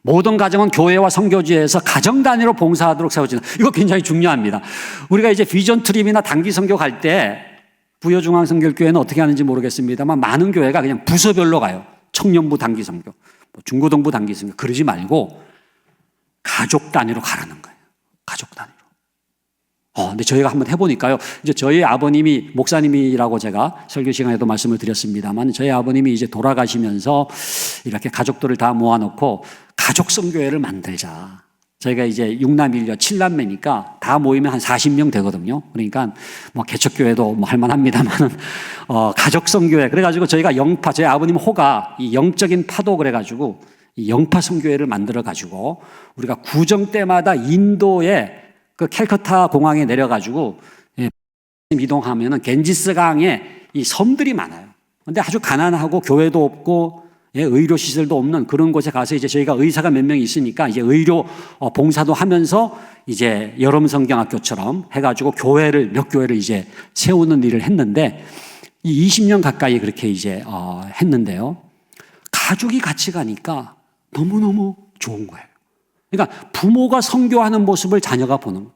모든 가정은 교회와 선교지에서 가정 단위로 봉사하도록 세워지는. 이거 굉장히 중요합니다. 우리가 이제 비전 트립이나 단기 선교 갈 때 부여중앙선교교회는 어떻게 하는지 모르겠습니다만 많은 교회가 그냥 부서별로 가요. 청년부 단기 선교, 중고등부 단기 선교. 그러지 말고 가족 단위로 가라는 거예요. 가족 단위로. 근데 저희가 한번 해보니까요. 이제 저희 아버님이 목사님이라고 제가 설교 시간에도 말씀을 드렸습니다만 저희 아버님이 이제 돌아가시면서 이렇게 가족들을 다 모아놓고 가족 선교회를 만들자. 저희가 이제 6남 1녀 7남매니까 다 모이면 한 40명 되거든요. 그러니까 뭐 개척교회도 뭐 할만합니다만은 가족 선교회. 그래가지고 저희가 영파, 저희 아버님 호가 이 영적인 파도 그래가지고 이 영파 선교회를 만들어가지고 우리가 구정 때마다 인도에 그 캘커타 공항에 내려가지고 이동하면은 겐지스 강에 이 섬들이 많아요. 근데 아주 가난하고 교회도 없고 의료 시설도 없는 그런 곳에 가서 이제 저희가 의사가 몇 명 있으니까 이제 의료 봉사도 하면서 이제 여름 성경학교처럼 해가지고 몇 교회를 이제 세우는 일을 했는데 이 20년 가까이 그렇게 이제 했는데요. 가족이 같이 가니까 너무너무 좋은 거예요. 그러니까 부모가 선교하는 모습을 자녀가 보는 거예요.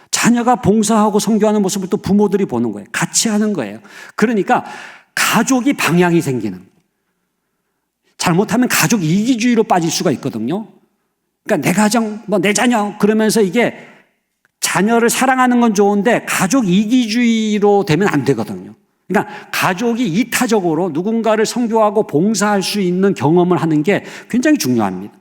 자녀가 봉사하고 선교하는 모습을 또 부모들이 보는 거예요. 같이 하는 거예요. 그러니까 가족이 방향이 생기는 거예요. 잘못하면 가족 이기주의로 빠질 수가 있거든요. 그러니까 내 가정, 내 자녀 그러면서 이게 자녀를 사랑하는 건 좋은데 가족 이기주의로 되면 안 되거든요. 그러니까 가족이 이타적으로 누군가를 선교하고 봉사할 수 있는 경험을 하는 게 굉장히 중요합니다.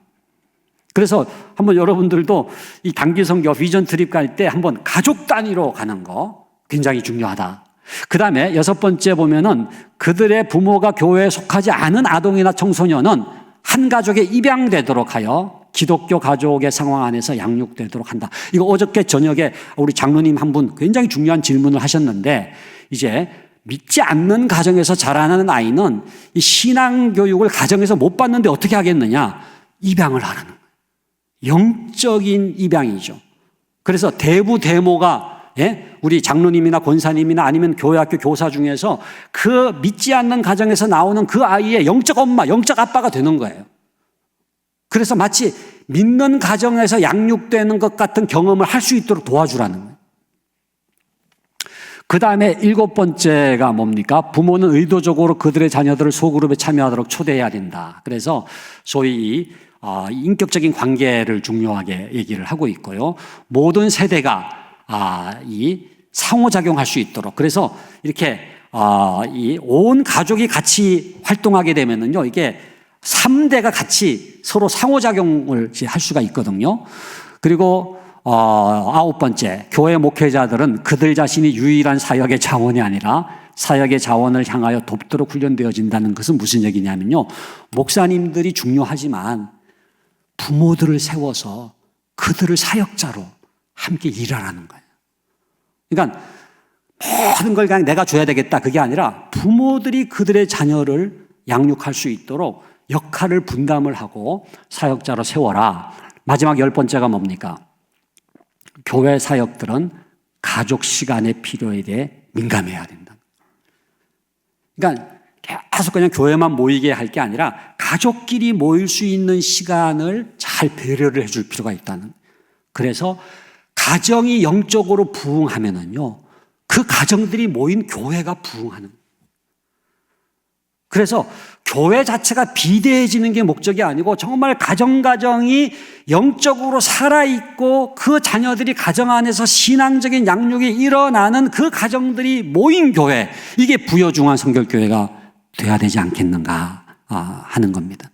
그래서 한번 여러분들도 이 단기 선교 비전 트립 갈 때 한번 가족 단위로 가는 거 굉장히 중요하다. 그 다음에 여섯 번째 보면은 그들의 부모가 교회에 속하지 않은 아동이나 청소년은 한 가족에 입양되도록 하여 기독교 가족의 상황 안에서 양육되도록 한다. 이거 어저께 저녁에 우리 장로님 한 분 굉장히 중요한 질문을 하셨는데 이제 믿지 않는 가정에서 자라나는 아이는 이 신앙 교육을 가정에서 못 받는데 어떻게 하겠느냐? 입양을 하라는 거예요. 영적인 입양이죠. 그래서 대부대모가 우리 장로님이나 권사님이나 아니면 교회학교 교사 중에서 그 믿지 않는 가정에서 나오는 그 아이의 영적 엄마, 영적 아빠가 되는 거예요. 그래서 마치 믿는 가정에서 양육되는 것 같은 경험을 할 수 있도록 도와주라는 거예요. 그 다음에 일곱 번째가 뭡니까? 부모는 의도적으로 그들의 자녀들을 소그룹에 참여하도록 초대해야 된다. 그래서 소위 인격적인 관계를 중요하게 얘기를 하고 있고요. 모든 세대가 이 상호작용할 수 있도록. 그래서 이렇게 이 온 가족이 같이 활동하게 되면은요, 이게 3대가 같이 서로 상호작용을 할 수가 있거든요. 그리고 아홉 번째, 교회 목회자들은 그들 자신이 유일한 사역의 자원이 아니라 사역의 자원을 향하여 돕도록 훈련되어진다는 것은 무슨 얘기냐면요, 목사님들이 중요하지만 부모들을 세워서 그들을 사역자로 함께 일하라는 거예요. 그러니까 모든 걸 그냥 내가 줘야 되겠다 그게 아니라 부모들이 그들의 자녀를 양육할 수 있도록 역할을 분담을 하고 사역자로 세워라. 마지막 열 번째가 뭡니까? 교회 사역들은 가족 시간의 필요에 대해 민감해야 된다. 그러니까 계속 그냥 교회만 모이게 할 게 아니라 가족끼리 모일 수 있는 시간을 잘 배려를 해줄 필요가 있다는. 그래서 가정이 영적으로 부흥하면은요, 그 가정들이 모인 교회가 부흥하는. 그래서 교회 자체가 비대해지는 게 목적이 아니고 정말 가정이 영적으로 살아있고 그 자녀들이 가정 안에서 신앙적인 양육이 일어나는 그 가정들이 모인 교회, 이게 부여중앙 선교교회가 돼야 되지 않겠는가 하는 겁니다.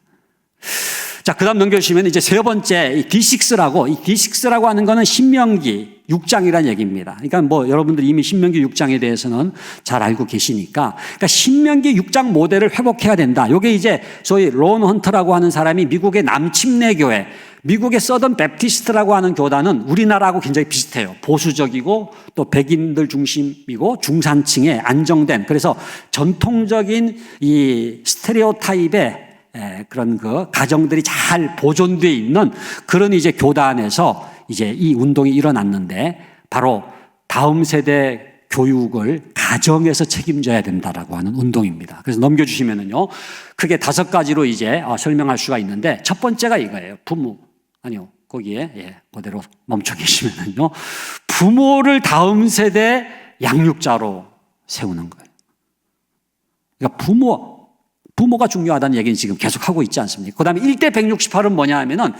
자, 그 다음 넘겨주시면 이제 세 번째, 이 D6라고 하는 거는 신명기 6장이라는 얘기입니다. 그러니까 뭐 여러분들 이미 신명기 6장에 대해서는 잘 알고 계시니까. 그러니까 신명기 6장 모델을 회복해야 된다. 요게 이제 소위 론 헌터라고 하는 사람이 미국의 남침내 교회, 미국의 서던 베프티스트라고 하는 교단은 우리나라하고 굉장히 비슷해요. 보수적이고 또 백인들 중심이고 중산층에 안정된, 그래서 전통적인 이 스테레오타입의 그런 그 가정들이 잘 보존되어 있는 그런 이제 교단에서 이제 이 운동이 일어났는데 바로 다음 세대 교육을 가정에서 책임져야 된다라고 하는 운동입니다. 그래서 넘겨주시면은요, 크게 5가지로 이제 설명할 수가 있는데 첫 번째가 이거예요. 거기에 그대로 멈춰 계시면은요, 부모를 다음 세대 양육자로 세우는 거예요. 그러니까 부모가 중요하다는 얘기는 지금 계속 하고 있지 않습니까? 그 다음에 1대 168은 뭐냐 하면은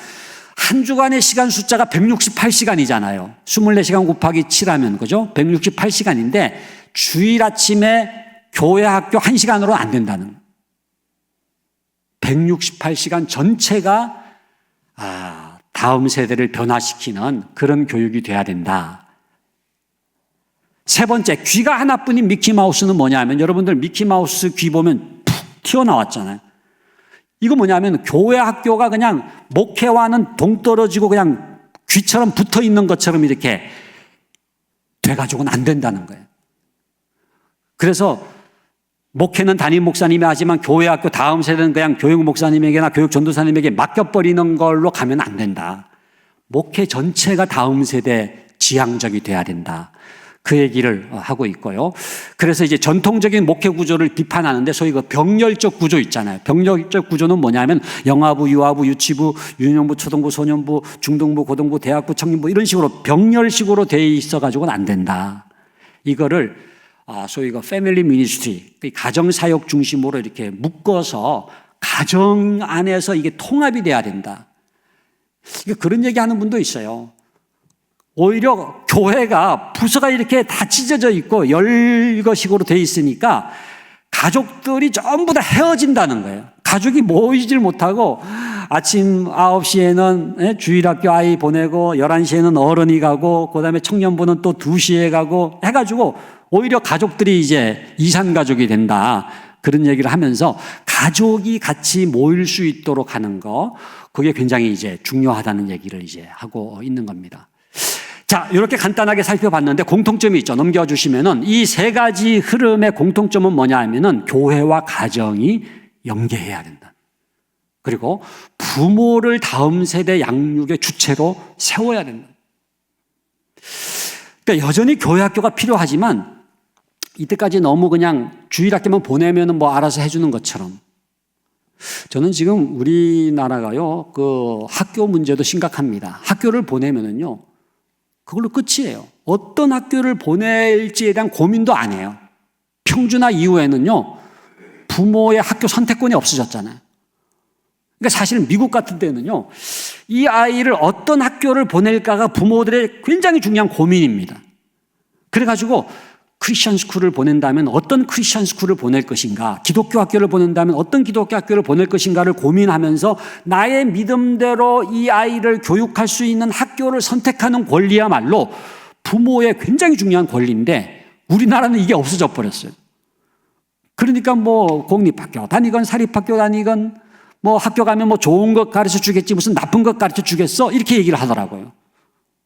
한 주간의 시간 숫자가 168시간이잖아요. 24시간 곱하기 7하면, 그죠? 168시간인데 주일 아침에 교회 학교 1시간으로 안 된다는. 168시간 전체가 다음 세대를 변화시키는 그런 교육이 돼야 된다. 세 번째, 귀가 하나뿐인 미키마우스는 뭐냐면 여러분들 미키마우스 귀 보면 푹 튀어나왔잖아요. 이거 뭐냐면 교회 학교가 그냥 목회와는 동떨어지고 그냥 귀처럼 붙어 있는 것처럼 이렇게 돼가지고는 안 된다는 거예요. 그래서 목회는 담임 목사님이 하지만 교회 학교 다음 세대는 그냥 교육 목사님에게나 교육 전도사님에게 맡겨버리는 걸로 가면 안 된다. 목회 전체가 다음 세대 지향적이 돼야 된다. 그 얘기를 하고 있고요. 그래서 이제 전통적인 목회 구조를 비판하는데 소위 그 병렬적 구조 있잖아요. 병렬적 구조는 뭐냐면 영아부, 유아부, 유치부, 유년부, 초등부, 소년부, 중등부, 고등부, 대학부, 청년부 이런 식으로 병렬식으로 돼 있어가지고는 안 된다. 이거를 소위 그 패밀리 미니스트리, 가정 사역 중심으로 이렇게 묶어서 가정 안에서 이게 통합이 돼야 된다. 그런 얘기하는 분도 있어요. 오히려 교회가 부서가 이렇게 다 찢어져 있고 열거식으로 돼 있으니까 가족들이 전부 다 헤어진다는 거예요. 가족이 모이질 못하고 아침 9시에는 주일학교 아이 보내고 11시에는 어른이 가고 그다음에 청년부는 또 2시에 가고 해가지고 오히려 가족들이 이제 이산가족이 된다. 그런 얘기를 하면서 가족이 같이 모일 수 있도록 하는 거, 그게 굉장히 이제 중요하다는 얘기를 이제 하고 있는 겁니다. 자, 이렇게 간단하게 살펴봤는데 공통점이 있죠. 넘겨주시면은 이 3가지 흐름의 공통점은 뭐냐 하면은 교회와 가정이 연계해야 된다. 그리고 부모를 다음 세대 양육의 주체로 세워야 된다. 그러니까 여전히 교회 학교가 필요하지만 이때까지 너무 그냥 주일 학교만 보내면은 뭐 알아서 해주는 것처럼. 저는 지금 우리나라가요, 그 학교 문제도 심각합니다. 학교를 보내면은요, 그걸로 끝이에요. 어떤 학교를 보낼지에 대한 고민도 안 해요. 평준화 이후에는요, 부모의 학교 선택권이 없어졌잖아요. 그러니까 사실 미국 같은 데는요, 이 아이를 어떤 학교를 보낼까가 부모들의 굉장히 중요한 고민입니다. 그래가지고 크리스천 스쿨을 보낸다면 어떤 크리스천 스쿨을 보낼 것인가, 기독교 학교를 보낸다면 어떤 기독교 학교를 보낼 것인가를 고민하면서 나의 믿음대로 이 아이를 교육할 수 있는 학교를 선택하는 권리야말로 부모의 굉장히 중요한 권리인데 우리나라는 이게 없어져 버렸어요. 그러니까 뭐 공립학교 다니건 사립학교 다니건 뭐 학교 가면 뭐 좋은 것 가르쳐 주겠지 무슨 나쁜 것 가르쳐 주겠어 이렇게 얘기를 하더라고요.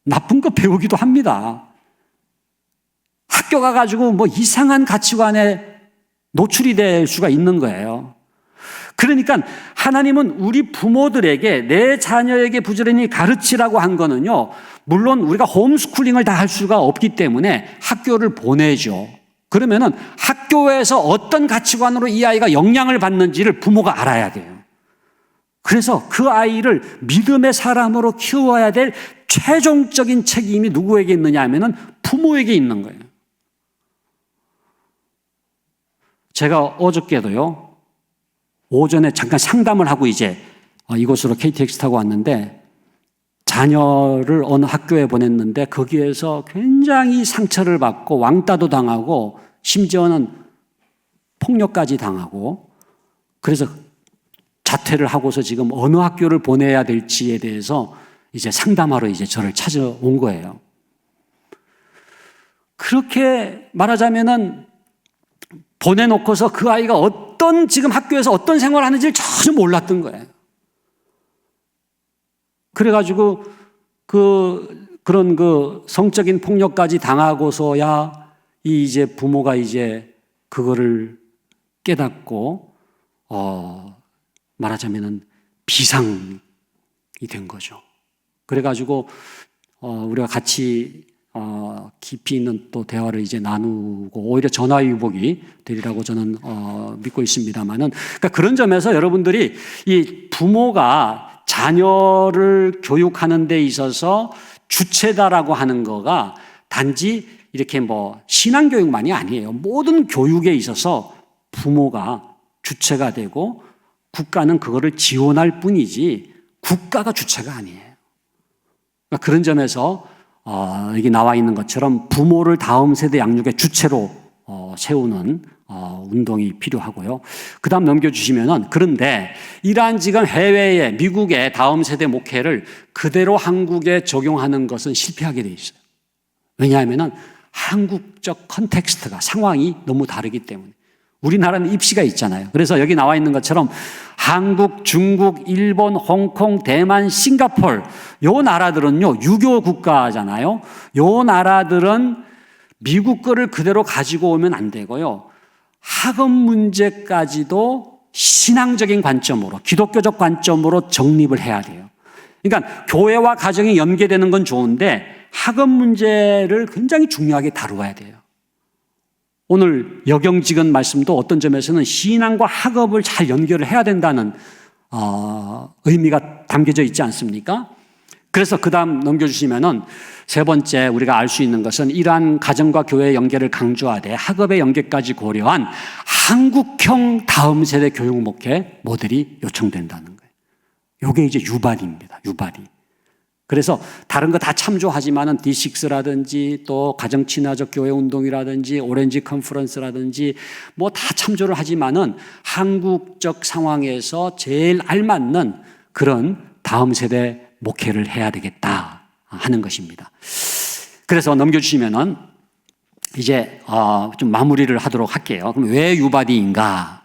나쁜 거 배우기도 합니다. 학교 가가지고 뭐 이상한 가치관에 노출이 될 수가 있는 거예요. 그러니까 하나님은 우리 부모들에게 내 자녀에게 부지런히 가르치라고 한 거는요, 물론 우리가 홈스쿨링을 다 할 수가 없기 때문에 학교를 보내죠. 그러면은 학교에서 어떤 가치관으로 이 아이가 영향을 받는지를 부모가 알아야 돼요. 그래서 그 아이를 믿음의 사람으로 키워야 될 최종적인 책임이 누구에게 있느냐 하면은 부모에게 있는 거예요. 제가 어저께도요, 오전에 잠깐 상담을 하고 이제 이곳으로 KTX 타고 왔는데 자녀를 어느 학교에 보냈는데 거기에서 굉장히 상처를 받고 왕따도 당하고 심지어는 폭력까지 당하고 그래서 자퇴를 하고서 지금 어느 학교를 보내야 될지에 대해서 이제 상담하러 이제 저를 찾아온 거예요. 그렇게 말하자면은 보내놓고서 그 아이가 어떤 지금 학교에서 어떤 생활을 하는지를 전혀 몰랐던 거예요. 그래가지고 그런 성적인 폭력까지 당하고서야 이제 부모가 이제 그거를 깨닫고 말하자면은 비상이 된 거죠. 그래가지고 우리가 같이 깊이 있는 또 대화를 이제 나누고 오히려 전화위복이 되리라고 저는 믿고 있습니다만은, 그러니까 그런 점에서 여러분들이 이 부모가 자녀를 교육하는 데 있어서 주체다라고 하는 거가 단지 이렇게 뭐 신앙교육만이 아니에요. 모든 교육에 있어서 부모가 주체가 되고 국가는 그거를 지원할 뿐이지 국가가 주체가 아니에요. 그러니까 그런 점에서 여기 나와 있는 것처럼 부모를 다음 세대 양육의 주체로 세우는 운동이 필요하고요. 그 다음 넘겨주시면은, 그런데 이러한 지금 해외의 미국의 다음 세대 목회를 그대로 한국에 적용하는 것은 실패하게 돼 있어요. 왜냐하면은 한국적 컨텍스트가, 상황이 너무 다르기 때문에. 우리나라는 입시가 있잖아요. 그래서 여기 나와 있는 것처럼 한국, 중국, 일본, 홍콩, 대만, 싱가포르, 요 나라들은요 유교 국가잖아요. 요 나라들은 미국 거를 그대로 가지고 오면 안 되고요, 학업 문제까지도 신앙적인 관점으로, 기독교적 관점으로 정립을 해야 돼요. 그러니까 교회와 가정이 연계되는 건 좋은데 학업 문제를 굉장히 중요하게 다루어야 돼요. 오늘 여경직은 말씀도 어떤 점에서는 신앙과 학업을 잘 연결을 해야 된다는 의미가 담겨져 있지 않습니까? 그래서 그 다음 넘겨주시면은, 세 번째 우리가 알 수 있는 것은 이러한 가정과 교회의 연계를 강조하되 학업의 연계까지 고려한 한국형 다음 세대 교육 목회 모델이 요청된다는 거예요. 이게 이제 유발입니다. 유발이. 그래서 다른 거 다 참조하지만은 D6라든지 또 가정 친화적 교회 운동이라든지 오렌지 컨퍼런스라든지 뭐 다 참조를 하지만은 한국적 상황에서 제일 알맞는 그런 다음 세대 목회를 해야 되겠다 하는 것입니다. 그래서 넘겨주시면은 이제 좀 마무리를 하도록 할게요. 그럼 왜 유바디인가?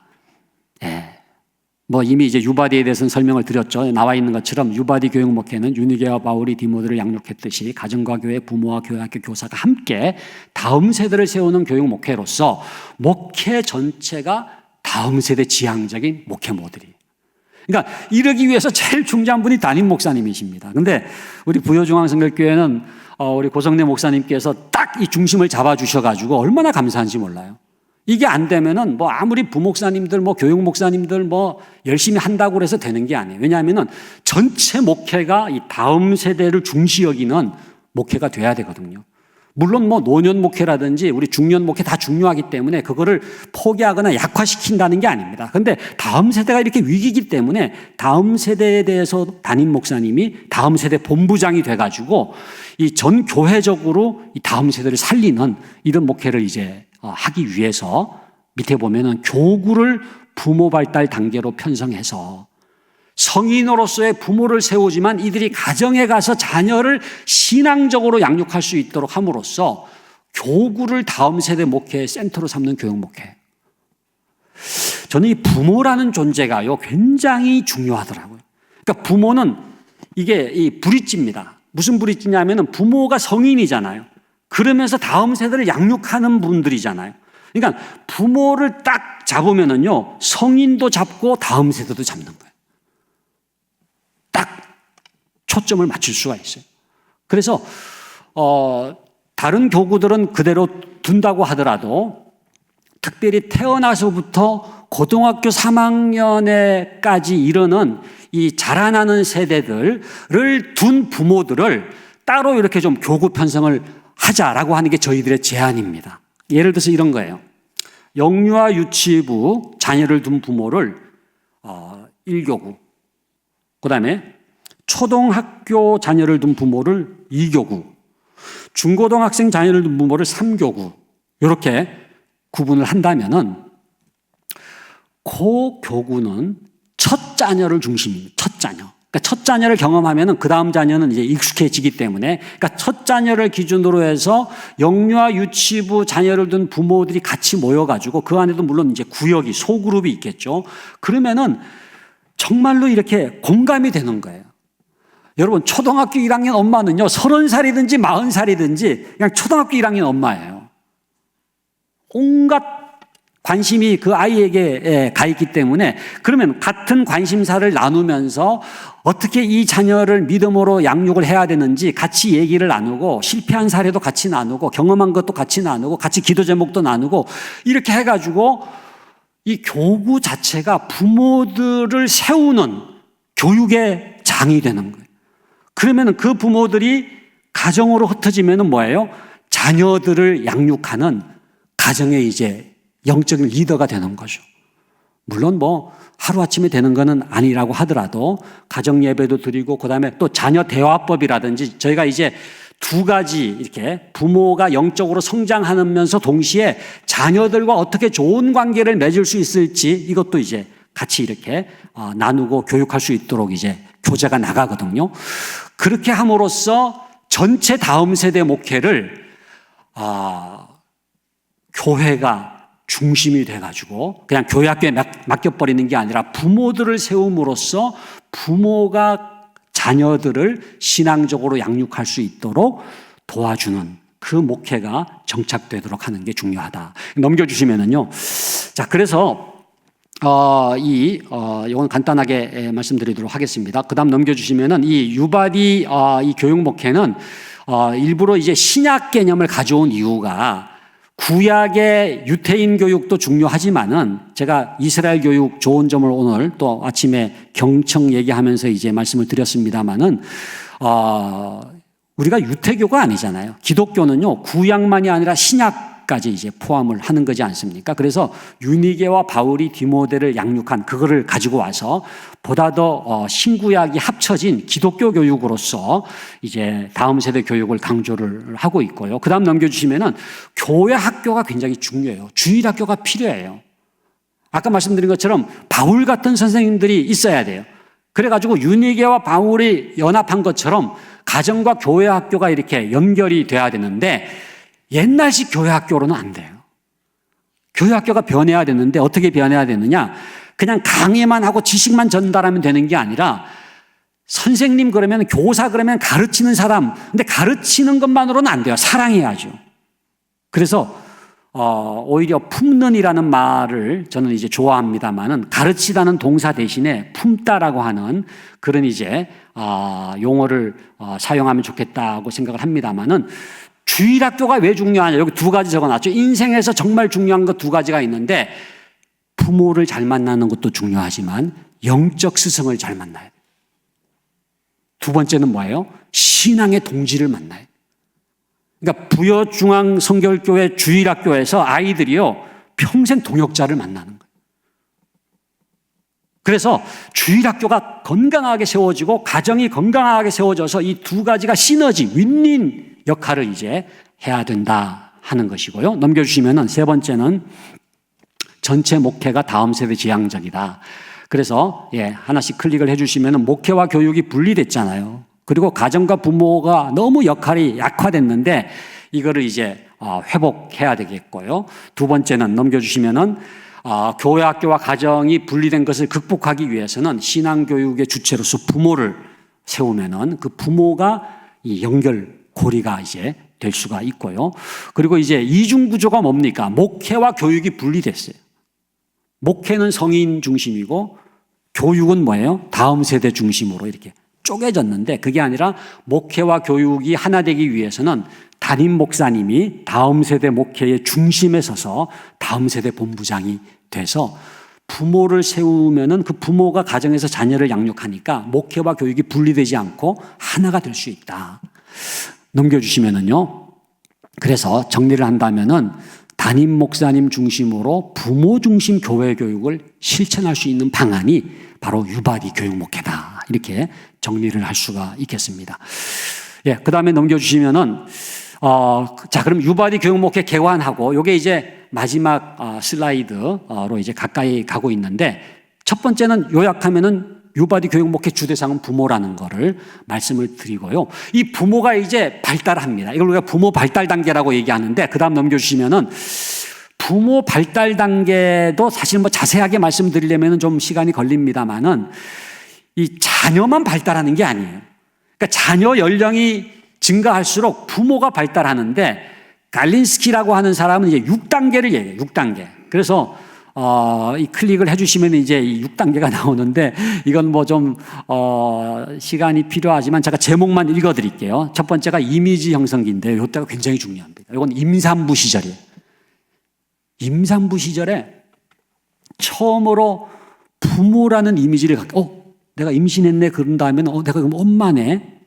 뭐 이미 이제 유바디에 대해서는 설명을 드렸죠. 나와 있는 것처럼 유바디 교육 목회는 유니게와 바울이 디모데를 양육했듯이 가정과 교회, 부모와 교회학교 교사가 함께 다음 세대를 세우는 교육 목회로서 목회 전체가 다음 세대 지향적인 목회 모델이에요. 그러니까 이러기 위해서 제일 중요한 분이 담임 목사님이십니다. 근데 우리 부여중앙성결교회는 우리 고성래 목사님께서 딱 이 중심을 잡아주셔가지고 얼마나 감사한지 몰라요. 이게 안 되면은 뭐 아무리 부목사님들, 뭐 교육 목사님들 뭐 열심히 한다고 해서 되는 게 아니에요. 왜냐하면은 전체 목회가 이 다음 세대를 중시 여기는 목회가 돼야 되거든요. 물론 뭐 노년 목회라든지 우리 중년 목회 다 중요하기 때문에 그거를 포기하거나 약화시킨다는 게 아닙니다. 그런데 다음 세대가 이렇게 위기이기 때문에 다음 세대에 대해서 담임 목사님이 다음 세대 본부장이 돼가지고 이 전 교회적으로 이 다음 세대를 살리는 이런 목회를 이제 하기 위해서 밑에 보면은 교구를 부모 발달 단계로 편성해서 성인으로서의 부모를 세우지만 이들이 가정에 가서 자녀를 신앙적으로 양육할 수 있도록 함으로써 교구를 다음 세대 목회의 센터로 삼는 교육 목회. 저는 이 부모라는 존재가요 굉장히 중요하더라고요. 그러니까 부모는 이게 이 브릿지입니다. 무슨 브릿지냐면은 부모가 성인이잖아요. 그러면서 다음 세대를 양육하는 분들이잖아요. 그러니까 부모를 딱 잡으면은요 성인도 잡고 다음 세대도 잡는 거예요. 딱 초점을 맞출 수가 있어요. 그래서 다른 교구들은 그대로 둔다고 하더라도 특별히 태어나서부터 고등학교 3학년에까지 이르는 이 자라나는 세대들을 둔 부모들을 따로 이렇게 좀 교구 편성을 하자라고 하는 게 저희들의 제안입니다. 예를 들어서 이런 거예요. 영유아 유치부 자녀를 둔 부모를 1교구, 그 다음에 초등학교 자녀를 둔 부모를 2교구, 중고등학생 자녀를 둔 부모를 3교구, 이렇게 구분을 한다면은 그 교구는 첫 자녀를 중심입니다. 첫 자녀. 그러니까 첫 자녀를 경험하면은 그 다음 자녀는 이제 익숙해지기 때문에, 그러니까 첫 자녀를 기준으로 해서 영유아 유치부 자녀를 둔 부모들이 같이 모여가지고 그 안에도 물론 이제 구역이 소그룹이 있겠죠. 그러면은 정말로 이렇게 공감이 되는 거예요. 여러분 초등학교 1학년 엄마는요 30살이든지 40살이든지 그냥 초등학교 1학년 엄마예요. 온갖 관심이 그 아이에게 가 있기 때문에 그러면 같은 관심사를 나누면서 어떻게 이 자녀를 믿음으로 양육을 해야 되는지 같이 얘기를 나누고 실패한 사례도 같이 나누고 경험한 것도 같이 나누고 같이 기도 제목도 나누고 이렇게 해가지고 이 교구 자체가 부모들을 세우는 교육의 장이 되는 거예요. 그러면 그 부모들이 가정으로 흩어지면 뭐예요? 자녀들을 양육하는 가정의 이제 영적인 리더가 되는 거죠. 물론 뭐 하루아침에 되는 것은 아니라고 하더라도 가정 예배도 드리고 그다음에 또 자녀 대화법이라든지 저희가 이제 두 가지 이렇게 부모가 영적으로 성장하면서 동시에 자녀들과 어떻게 좋은 관계를 맺을 수 있을지 이것도 이제 같이 이렇게 나누고 교육할 수 있도록 이제 교재가 나가거든요. 그렇게 함으로써 전체 다음 세대 목회를 교회가 중심이 돼가지고 그냥 교회학교에 맡겨버리는 게 아니라 부모들을 세움으로써 부모가 자녀들을 신앙적으로 양육할 수 있도록 도와주는 그 목회가 정착되도록 하는 게 중요하다. 넘겨주시면은요. 자, 그래서 이건 간단하게 말씀드리도록 하겠습니다. 그 다음 넘겨주시면은 이 유바디 이 교육 목회는 일부러 이제 신약 개념을 가져온 이유가 구약의 유태인 교육도 중요하지만은 제가 이스라엘 교육 좋은 점을 오늘 또 아침에 경청 얘기하면서 이제 말씀을 드렸습니다만은 우리가 유태교가 아니잖아요. 기독교는요 구약만이 아니라 신약까지 이제 포함을 하는 거지 않습니까? 그래서 유니게와 바울이 디모데를 양육한 그거를 가지고 와서 보다 더 신구약이 합쳐진 기독교 교육으로서 이제 다음 세대 교육을 강조를 하고 있고요. 그 다음 넘겨주시면은 교회 학교가 굉장히 중요해요. 주일 학교가 필요해요. 아까 말씀드린 것처럼 바울 같은 선생님들이 있어야 돼요. 그래가지고 유니게와 바울이 연합한 것처럼 가정과 교회 학교가 이렇게 연결이 돼야 되는데 옛날식 교회 학교로는 안 돼요. 교회 학교가 변해야 되는데 어떻게 변해야 되느냐? 그냥 강의만 하고 지식만 전달하면 되는 게 아니라 선생님 그러면 교사 그러면 가르치는 사람. 근데 가르치는 것만으로는 안 돼요. 사랑해야죠. 그래서 오히려 품는이라는 말을 저는 이제 좋아합니다만은 가르치다는 동사 대신에 품다라고 하는 그런 이제 용어를 사용하면 좋겠다고 생각을 합니다만은 주일학교가 왜 중요하냐? 여기 두 가지 적어놨죠. 인생에서 정말 중요한 것 두 가지가 있는데 부모를 잘 만나는 것도 중요하지만 영적 스승을 잘 만나야 돼요. 두 번째는 뭐예요? 신앙의 동지를 만나야 돼요. 그러니까 부여중앙성결교회 주일학교에서 아이들이요 평생 동역자를 만나는 거예요. 그래서 주일학교가 건강하게 세워지고 가정이 건강하게 세워져서 이 두 가지가 시너지, 윈윈 역할을 이제 해야 된다 하는 것이고요. 넘겨주시면은 세 번째는 전체 목회가 다음 세대 지향적이다. 그래서 하나씩 클릭을 해주시면은 목회와 교육이 분리됐잖아요. 그리고 가정과 부모가 너무 역할이 약화됐는데 이거를 이제 회복해야 되겠고요. 두 번째는 넘겨주시면은 교회 학교와 가정이 분리된 것을 극복하기 위해서는 신앙교육의 주체로서 부모를 세우면은 그 부모가 이 연결고리가 이제 될 수가 있고요. 그리고 이제 이중 구조가 뭡니까? 목회와 교육이 분리됐어요. 목회는 성인 중심이고 교육은 뭐예요? 다음 세대 중심으로 이렇게 쪼개졌는데 그게 아니라 목회와 교육이 하나 되기 위해서는 담임 목사님이 다음 세대 목회의 중심에 서서 다음 세대 본부장이 돼서 부모를 세우면은 그 부모가 가정에서 자녀를 양육하니까 목회와 교육이 분리되지 않고 하나가 될 수 있다. 넘겨주시면은요. 그래서 정리를 한다면은 담임 목사님 중심으로 부모 중심 교회 교육을 실천할 수 있는 방안이 바로 유바디 교육 목회다. 이렇게 정리를 할 수가 있겠습니다. 그 다음에 넘겨주시면은, 자, 그럼 유바디 교육 목회 개관하고, 요게 이제 마지막 슬라이드로 이제 가까이 가고 있는데, 첫 번째는 요약하면은 유바디 교육 목회 주대상은 부모라는 거를 말씀을 드리고요. 이 부모가 이제 발달합니다. 이걸 우리가 부모 발달 단계라고 얘기하는데, 그 다음 넘겨주시면은, 부모 발달 단계도 사실 뭐 자세하게 말씀드리려면 좀 시간이 걸립니다만은, 이 자녀만 발달하는 게 아니에요. 그러니까 자녀 연령이 증가할수록 부모가 발달하는데 갈린스키라고 하는 사람은 이제 6단계를 얘기해요. 6단계. 그래서 이 클릭을 해주시면 이제 이 6단계가 나오는데 이건 뭐 좀 시간이 필요하지만 제가 제목만 읽어드릴게요. 첫 번째가 이미지 형성기인데요. 이때가 굉장히 중요합니다. 이건 임산부 시절이에요. 임산부 시절에 처음으로 부모라는 이미지를 갖고 내가 임신했네 그런 다음에는 내가 그럼 엄마네.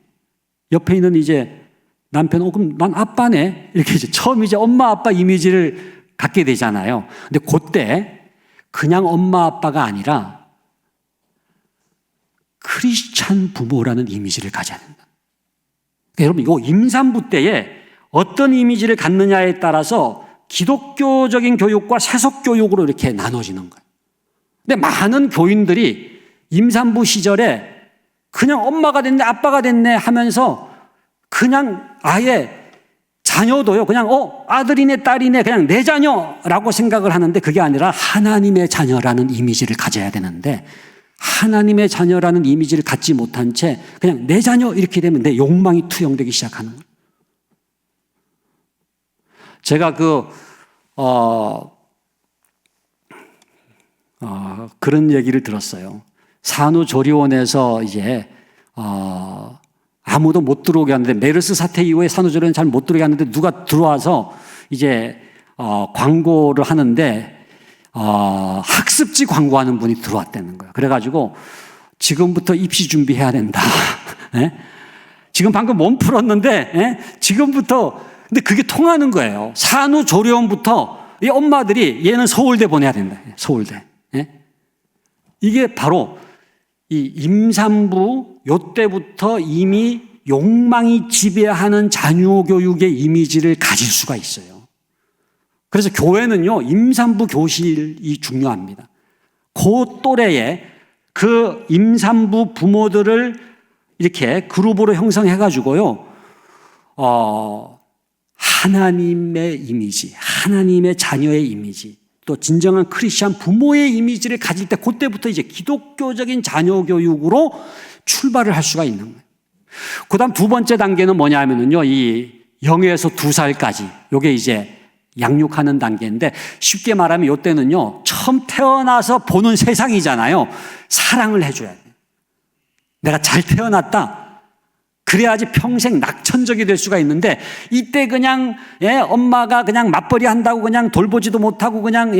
옆에 있는 이제 남편 그럼 난 아빠네. 이렇게 이제 처음 이제 엄마 아빠 이미지를 갖게 되잖아요. 근데 그때 그냥 엄마 아빠가 아니라 크리스찬 부모라는 이미지를 가져야 된다. 그러니까 여러분 이거 임산부 때에 어떤 이미지를 갖느냐에 따라서 기독교적인 교육과 세속 교육으로 이렇게 나눠지는 거예요. 근데 많은 교인들이 임산부 시절에 그냥 엄마가 됐네 아빠가 됐네 하면서 그냥 아예 자녀도요 그냥 아들이네 딸이네 그냥 내 자녀라고 생각을 하는데 그게 아니라 하나님의 자녀라는 이미지를 가져야 되는데 하나님의 자녀라는 이미지를 갖지 못한 채 그냥 내 자녀 이렇게 되면 내 욕망이 투영되기 시작하는 거예요. 제가 그런 얘기를 들었어요. 산후조리원에서 이제 아무도 못 들어오게 하는데 메르스 사태 이후에 산후조리원 잘 못 들어오게 하는데 누가 들어와서 이제 광고를 하는데 학습지 광고하는 분이 들어왔다는 거예요. 그래가지고 지금부터 입시 준비해야 된다. 예? 지금 방금 몸 풀었는데 예? 지금부터 근데 그게 통하는 거예요. 산후조리원부터 이 엄마들이 얘는 서울대 보내야 된다. 서울대. 예? 이게 바로 이 임산부 요때부터 이미 욕망이 지배하는 자녀 교육의 이미지를 가질 수가 있어요. 그래서 교회는요, 임산부 교실이 중요합니다. 그 또래에 그 임산부 부모들을 이렇게 그룹으로 형성해가지고요, 하나님의 이미지, 하나님의 자녀의 이미지, 또 진정한 크리스찬 부모의 이미지를 가질 때 그때부터 이제 기독교적인 자녀 교육으로 출발을 할 수가 있는 거예요. 그 다음 두 번째 단계는 뭐냐 하면은요, 이 0에서 2살까지, 요게 이제 양육하는 단계인데 쉽게 말하면 요때는요, 처음 태어나서 보는 세상이잖아요. 사랑을 해줘야 돼요. 내가 잘 태어났다. 그래야지 평생 낙천적이 될 수가 있는데 이때 그냥 엄마가 그냥 맞벌이 한다고 그냥 돌보지도 못하고 그냥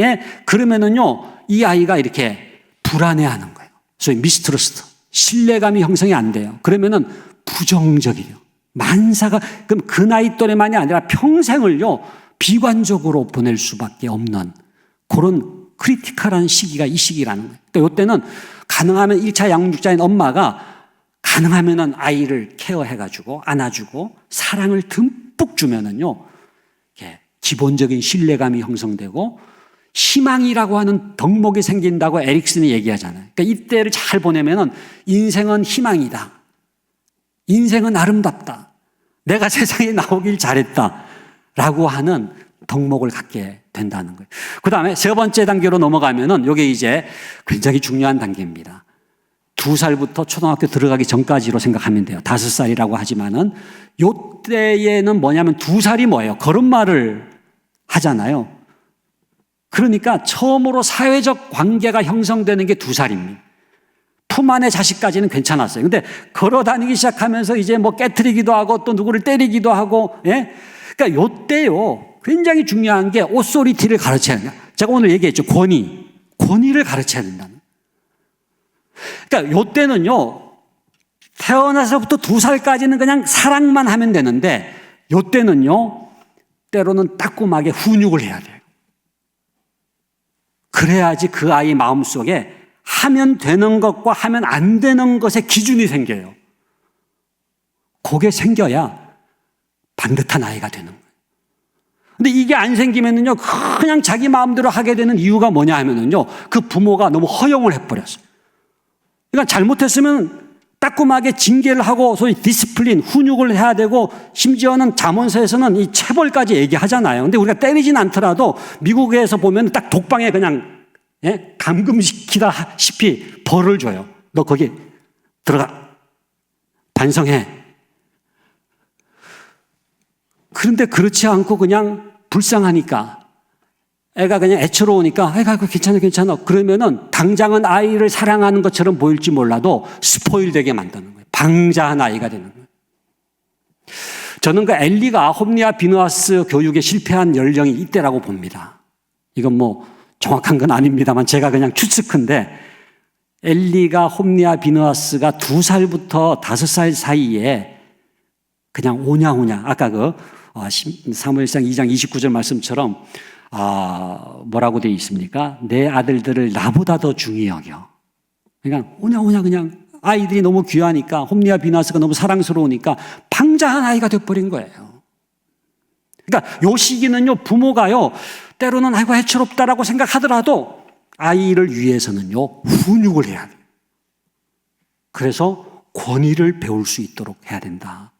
그러면은요 이 아이가 이렇게 불안해하는 거예요. 소위 미스트러스트 신뢰감이 형성이 안 돼요. 그러면은 부정적이에요. 만사가 그럼 그 나이 또래만이 아니라 평생을요 비관적으로 보낼 수밖에 없는 그런 크리티컬한 시기가 이 시기라는 거예요. 그러니까 이때는 가능하면 1차 양육자인 엄마가 가능하면은 아이를 케어해가지고 안아주고 사랑을 듬뿍 주면은요, 기본적인 신뢰감이 형성되고 희망이라고 하는 덕목이 생긴다고 에릭슨이 얘기하잖아요. 그러니까 이때를 잘 보내면은 인생은 희망이다. 인생은 아름답다. 내가 세상에 나오길 잘했다. 라고 하는 덕목을 갖게 된다는 거예요. 그 다음에 세 번째 단계로 넘어가면은 이게 이제 굉장히 중요한 단계입니다. 2살부터 초등학교 들어가기 전까지로 생각하면 돼요. 5살이라고 하지만은 요때에는 뭐냐면 2살이 뭐예요? 걸음마를 하잖아요. 그러니까 처음으로 사회적 관계가 형성되는 게 2살입니다. 품 안의 자식까지는 괜찮았어요. 근데 걸어 다니기 시작하면서 이제 뭐 깨트리기도 하고 또 누구를 때리기도 하고, 그러니까 요때요. 굉장히 중요한 게 오소리티를 가르쳐야 돼요. 제가 오늘 얘기했죠. 권위를 가르쳐야 된다는. 그러니까 요때는요, 태어나서부터 2살까지는 그냥 사랑만 하면 되는데, 요때는요, 때로는 따끔하게 훈육을 해야 돼요. 그래야지 그 아이 마음속에 하면 되는 것과 하면 안 되는 것의 기준이 생겨요. 그게 생겨야 반듯한 아이가 되는 거예요. 근데 이게 안 생기면은요, 그냥 자기 마음대로 하게 되는 이유가 뭐냐 하면은요, 그 부모가 너무 허용을 해버렸어요. 그러니까 잘못했으면 따끔하게 징계를 하고 소위 디스플린, 훈육을 해야 되고 심지어는 잠언서에서는 이 체벌까지 얘기하잖아요. 근데 우리가 때리진 않더라도 미국에서 보면 딱 독방에 그냥 감금시키다시피 벌을 줘요. 너 거기 들어가. 반성해. 그런데 그렇지 않고 그냥 불쌍하니까, 애가 그냥 애처로우니까 애가 괜찮아 그러면은 당장은 아이를 사랑하는 것처럼 보일지 몰라도 스포일 되게 만드는 거예요. 방자한 아이가 되는 거예요. 저는 그 엘리가 홈리아 비느하스 교육에 실패한 연령이 이때라고 봅니다. 이건 뭐 정확한 건 아닙니다만 제가 그냥 추측한데, 엘리가 홈리아 비느하스가 2살부터 5살 사이에 그냥 오냐오냐, 아까 그 사무엘상 2장 29절 말씀처럼 뭐라고 되어 있습니까? 내 아들들을 나보다 더 중히 여겨. 그냥 오냐 그냥 아이들이 너무 귀하니까, 홈리아 비느하스가 너무 사랑스러우니까 방자한 아이가 돼버린 거예요. 그러니까 요 시기는요, 부모가요 때로는 아이고 해처롭다라고 생각하더라도 아이를 위해서는요 훈육을 해야 돼요. 그래서 권위를 배울 수 있도록 해야 된다.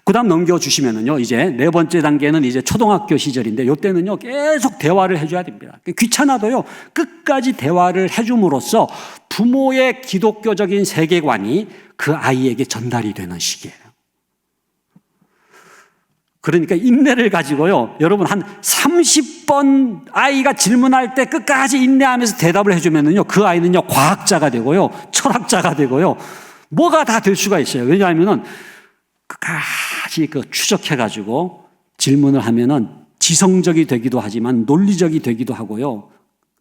그 다음 넘겨주시면은요, 이제 4번째 단계는 이제 초등학교 시절인데, 이때는요, 계속 대화를 해줘야 됩니다. 귀찮아도요, 끝까지 대화를 해줌으로써 부모의 기독교적인 세계관이 그 아이에게 전달이 되는 시기예요. 그러니까 인내를 가지고요, 여러분 한 30번 아이가 질문할 때 끝까지 인내하면서 대답을 해주면은요, 그 아이는요, 과학자가 되고요, 철학자가 되고요, 뭐가 다 될 수가 있어요. 왜냐하면은 끝까지 추적해가지고 질문을 하면은 지성적이 되기도 하지만 논리적이 되기도 하고요.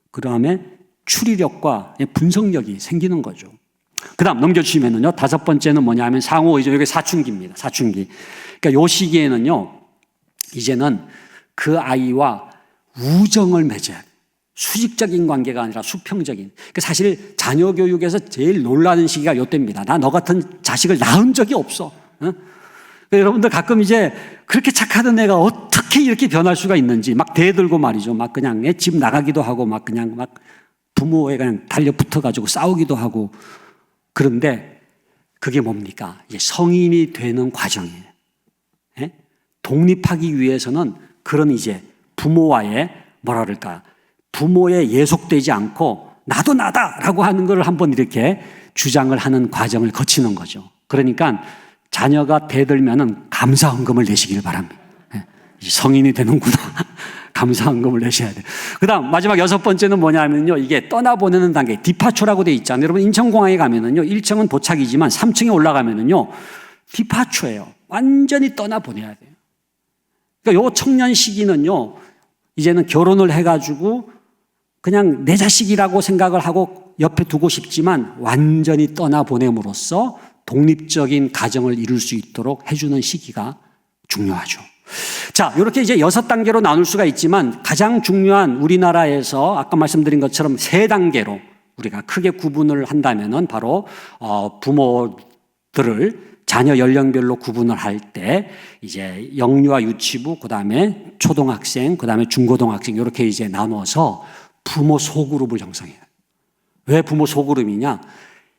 그 다음에 추리력과 분석력이 생기는 거죠. 그 다음 넘겨주시면은요, 5번째는 뭐냐 하면 상호의존, 이게 사춘기입니다. 사춘기. 그러니까 요 시기에는요, 이제는 그 아이와 우정을 맺어야 돼요. 수직적인 관계가 아니라 수평적인. 그러니까 사실 자녀 교육에서 제일 놀라는 시기가 요때입니다. 나 너 같은 자식을 낳은 적이 없어. 여러분들 가끔 이제 그렇게 착하던 애가 어떻게 이렇게 변할 수가 있는지 막 대들고 말이죠. 막 그냥 집 나가기도 하고 막 그냥 막 부모에 그냥 달려붙어가지고 싸우기도 하고. 그런데 그게 뭡니까? 이제 성인이 되는 과정이에요. 예? 독립하기 위해서는 그런 이제 부모와의 뭐라 그럴까? 부모에 예속되지 않고 나도 나다라고 하는 걸 한번 이렇게 주장을 하는 과정을 거치는 거죠. 그러니까 자녀가 대들면은 감사헌금을 내시길 바랍니다. 성인이 되는구나. 감사헌금을 내셔야 돼요. 그 다음 마지막 6번째는 뭐냐면요, 이게 떠나보내는 단계, 디파초라고 돼 있잖아요. 여러분 인천공항에 가면은요, 1층은 도착이지만 3층에 올라가면은요, 디파초예요. 완전히 떠나보내야 돼요. 그러니까 요 청년 시기는요, 이제는 결혼을 해가지고 그냥 내 자식이라고 생각을 하고 옆에 두고 싶지만 완전히 떠나보냄으로써 독립적인 가정을 이룰 수 있도록 해주는 시기가 중요하죠. 자, 이렇게 이제 6단계로 나눌 수가 있지만 가장 중요한 우리나라에서 아까 말씀드린 것처럼 3단계로 우리가 크게 구분을 한다면은 바로 부모들을 자녀 연령별로 구분을 할 때 이제 영유아 유치부, 그 다음에 초등학생, 그 다음에 중고등학생 이렇게 이제 나눠서 부모 소그룹을 형성해요. 왜 부모 소그룹이냐?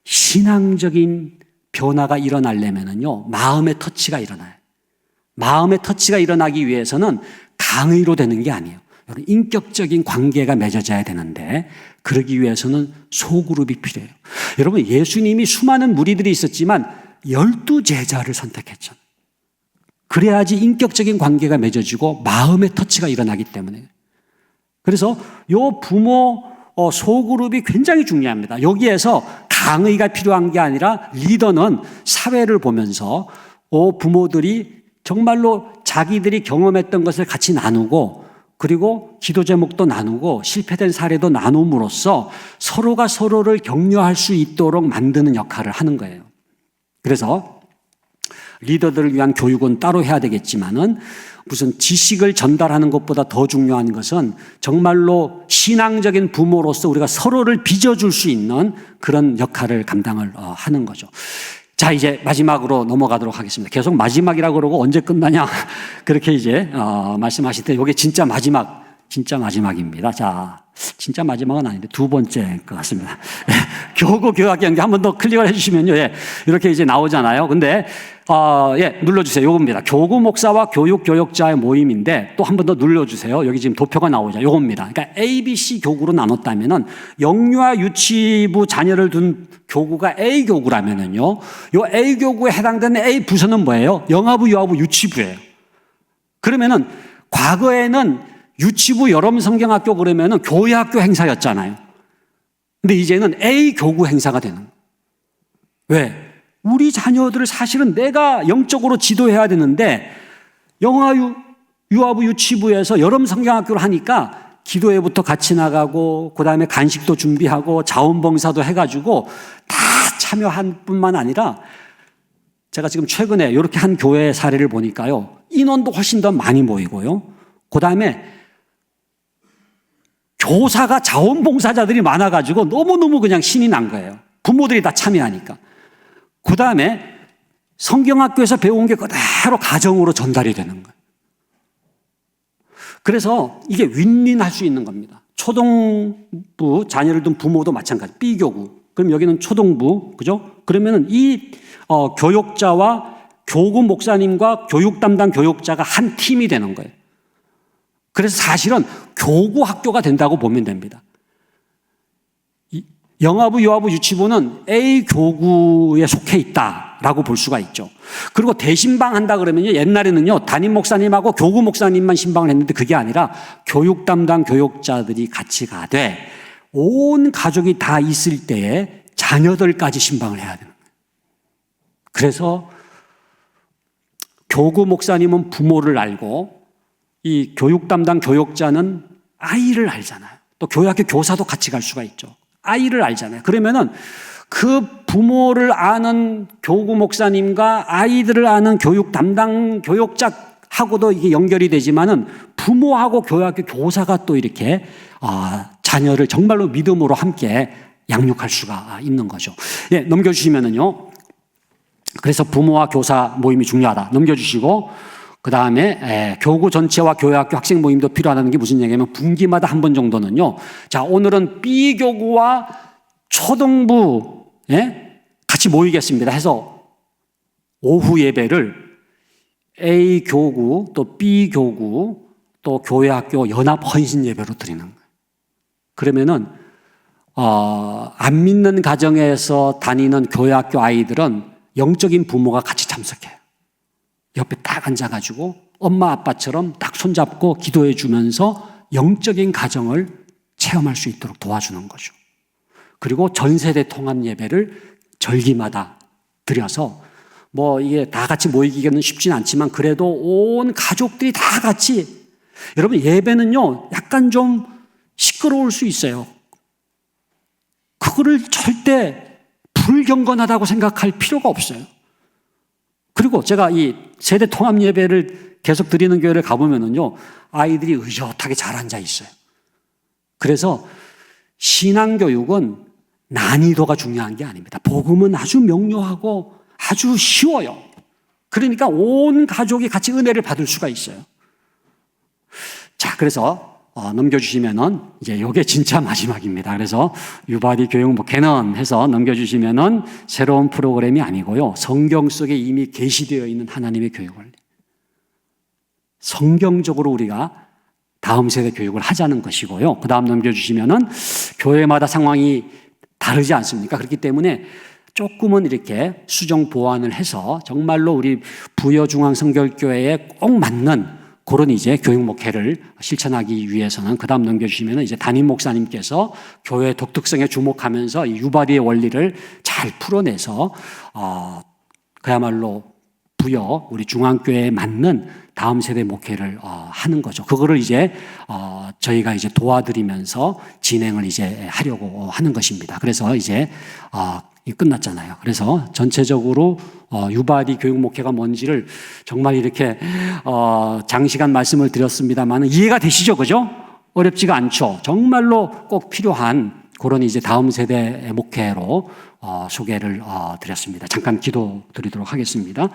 신앙적인 변화가 일어나려면은요, 마음의 터치가 일어나요. 마음의 터치가 일어나기 위해서는 강의로 되는 게 아니에요. 인격적인 관계가 맺어져야 되는데 그러기 위해서는 소그룹이 필요해요. 여러분, 예수님이 수많은 무리들이 있었지만 12제자를 선택했잖아요. 그래야지 인격적인 관계가 맺어지고 마음의 터치가 일어나기 때문에. 그래서 요 부모 소그룹이 굉장히 중요합니다. 여기에서 강의가 필요한 게 아니라 리더는 사회를 보면서 부모들이 정말로 자기들이 경험했던 것을 같이 나누고, 그리고 기도 제목도 나누고 실패된 사례도 나눔으로써 서로가 서로를 격려할 수 있도록 만드는 역할을 하는 거예요. 그래서 리더들을 위한 교육은 따로 해야 되겠지만은 무슨 지식을 전달하는 것보다 더 중요한 것은 정말로 신앙적인 부모로서 우리가 서로를 빚어줄 수 있는 그런 역할을 감당을 하는 거죠. 자, 이제 마지막으로 넘어가도록 하겠습니다. 계속 마지막이라고 그러고 언제 끝나냐 그렇게 이제 말씀하실 때 이게 진짜 마지막입니다. 자, 진짜 마지막은 아닌데 2번째 것 같습니다. 교구 교학 연계 한 번 더 클릭을 해주시면요, 이렇게 이제 나오잖아요. 근데 눌러주세요. 요겁니다. 교구 목사와 교육 교역자의 모임인데 또 한 번 더 눌러주세요. 여기 지금 도표가 나오죠. 요겁니다. 그러니까 ABC 교구로 나눴다면은 영유아 유치부 자녀를 둔 교구가 A 교구라면은요, 요 A 교구에 해당되는 A 부서는 뭐예요? 영아부, 유아부, 유치부예요. 그러면은 과거에는 유치부 여름 성경학교 그러면은 교회학교 행사였잖아요. 근데 이제는 A 교구 행사가 되는 거예요. 왜? 우리 자녀들을 사실은 내가 영적으로 지도해야 되는데 유아부 유치부에서 여름 성경학교를 하니까 기도회부터 같이 나가고 그다음에 간식도 준비하고 자원봉사도 해가지고 다 참여한 뿐만 아니라 제가 지금 최근에 이렇게 한 교회 사례를 보니까요. 인원도 훨씬 더 많이 모이고요. 그다음에 교사가 자원봉사자들이 많아가지고 너무너무 그냥 신이 난 거예요. 부모들이 다 참여하니까. 그다음에 성경학교에서 배운 게 그대로 가정으로 전달이 되는 거예요. 그래서 이게 윈윈할 수 있는 겁니다. 초등부 자녀를 둔 부모도 마찬가지. B교구. 그럼 여기는 초등부, 그죠? 그러면은 이 교육자와 교구 목사님과 교육 담당 교육자가 한 팀이 되는 거예요. 그래서 사실은 교구 학교가 된다고 보면 됩니다. 영아부, 유아부, 유치부는 A 교구에 속해 있다라고 볼 수가 있죠. 그리고 대신방 한다 그러면요. 옛날에는요. 담임 목사님하고 교구 목사님만 신방을 했는데 그게 아니라 교육 담당 교육자들이 같이 가되 온 가족이 다 있을 때에 자녀들까지 신방을 해야 되는 거예요. 그래서 교구 목사님은 부모를 알고 이 교육 담당 교육자는 아이를 알잖아요. 또 교회학교 교사도 같이 갈 수가 있죠. 아이를 알잖아요. 그러면은 그 부모를 아는 교구 목사님과 아이들을 아는 교육 담당 교육자하고도 이게 연결이 되지만은 부모하고 교회학교 교사가 또 이렇게 자녀를 정말로 믿음으로 함께 양육할 수가 있는 거죠. 예, 넘겨주시면은요. 그래서 부모와 교사 모임이 중요하다. 넘겨주시고 그 다음에 교구 전체와 교회학교 학생 모임도 필요하다는 게 무슨 얘기냐면 분기마다 한 번 정도는요. 자, 오늘은 B교구와 초등부 같이 모이겠습니다 해서 오후 예배를 A교구 또 B교구 또 교회학교 연합 헌신 예배로 드리는 거예요. 그러면은 안 믿는 가정에서 다니는 교회학교 아이들은 영적인 부모가 같이 참석해요. 옆에 딱 앉아가지고 엄마 아빠처럼 딱 손잡고 기도해 주면서 영적인 가정을 체험할 수 있도록 도와주는 거죠. 그리고 전세대 통합 예배를 절기마다 드려서 뭐 이게 다 같이 모이기는 쉽지는 않지만 그래도 온 가족들이 다 같이 여러분 예배는요 약간 좀 시끄러울 수 있어요. 그거를 절대 불경건하다고 생각할 필요가 없어요. 그리고 제가 이 세대 통합 예배를 계속 드리는 교회를 가보면은요, 아이들이 의젓하게 잘 앉아 있어요. 그래서 신앙교육은 난이도가 중요한 게 아닙니다. 복음은 아주 명료하고 아주 쉬워요. 그러니까 온 가족이 같이 은혜를 받을 수가 있어요. 자, 그래서 넘겨주시면은 이제 요게 진짜 마지막입니다. 그래서 유바디 교육 목회는 해서 넘겨주시면은 새로운 프로그램이 아니고요. 성경 속에 이미 계시되어 있는 하나님의 교육 원리. 성경적으로 우리가 다음 세대 교육을 하자는 것이고요. 그 다음 넘겨주시면은 교회마다 상황이 다르지 않습니까? 그렇기 때문에 조금은 이렇게 수정 보완을 해서 정말로 우리 부여중앙성결교회에 꼭 맞는 그런 이제 교육 목회를 실천하기 위해서는 그 다음 넘겨주시면 이제 담임 목사님께서 교회 독특성에 주목하면서 이 유바디의 원리를 잘 풀어내서 그야말로 부여 우리 중앙교회에 맞는 다음 세대 목회를 하는 거죠. 그거를 이제 저희가 이제 도와드리면서 진행을 이제 하려고 하는 것입니다. 그래서 이제 끝났잖아요. 그래서 전체적으로 유바디 교육 목회가 뭔지를 정말 이렇게 장시간 말씀을 드렸습니다만 이해가 되시죠, 그죠? 어렵지가 않죠. 정말로 꼭 필요한 그런 이제 다음 세대 목회로 소개를 드렸습니다. 잠깐 기도 드리도록 하겠습니다.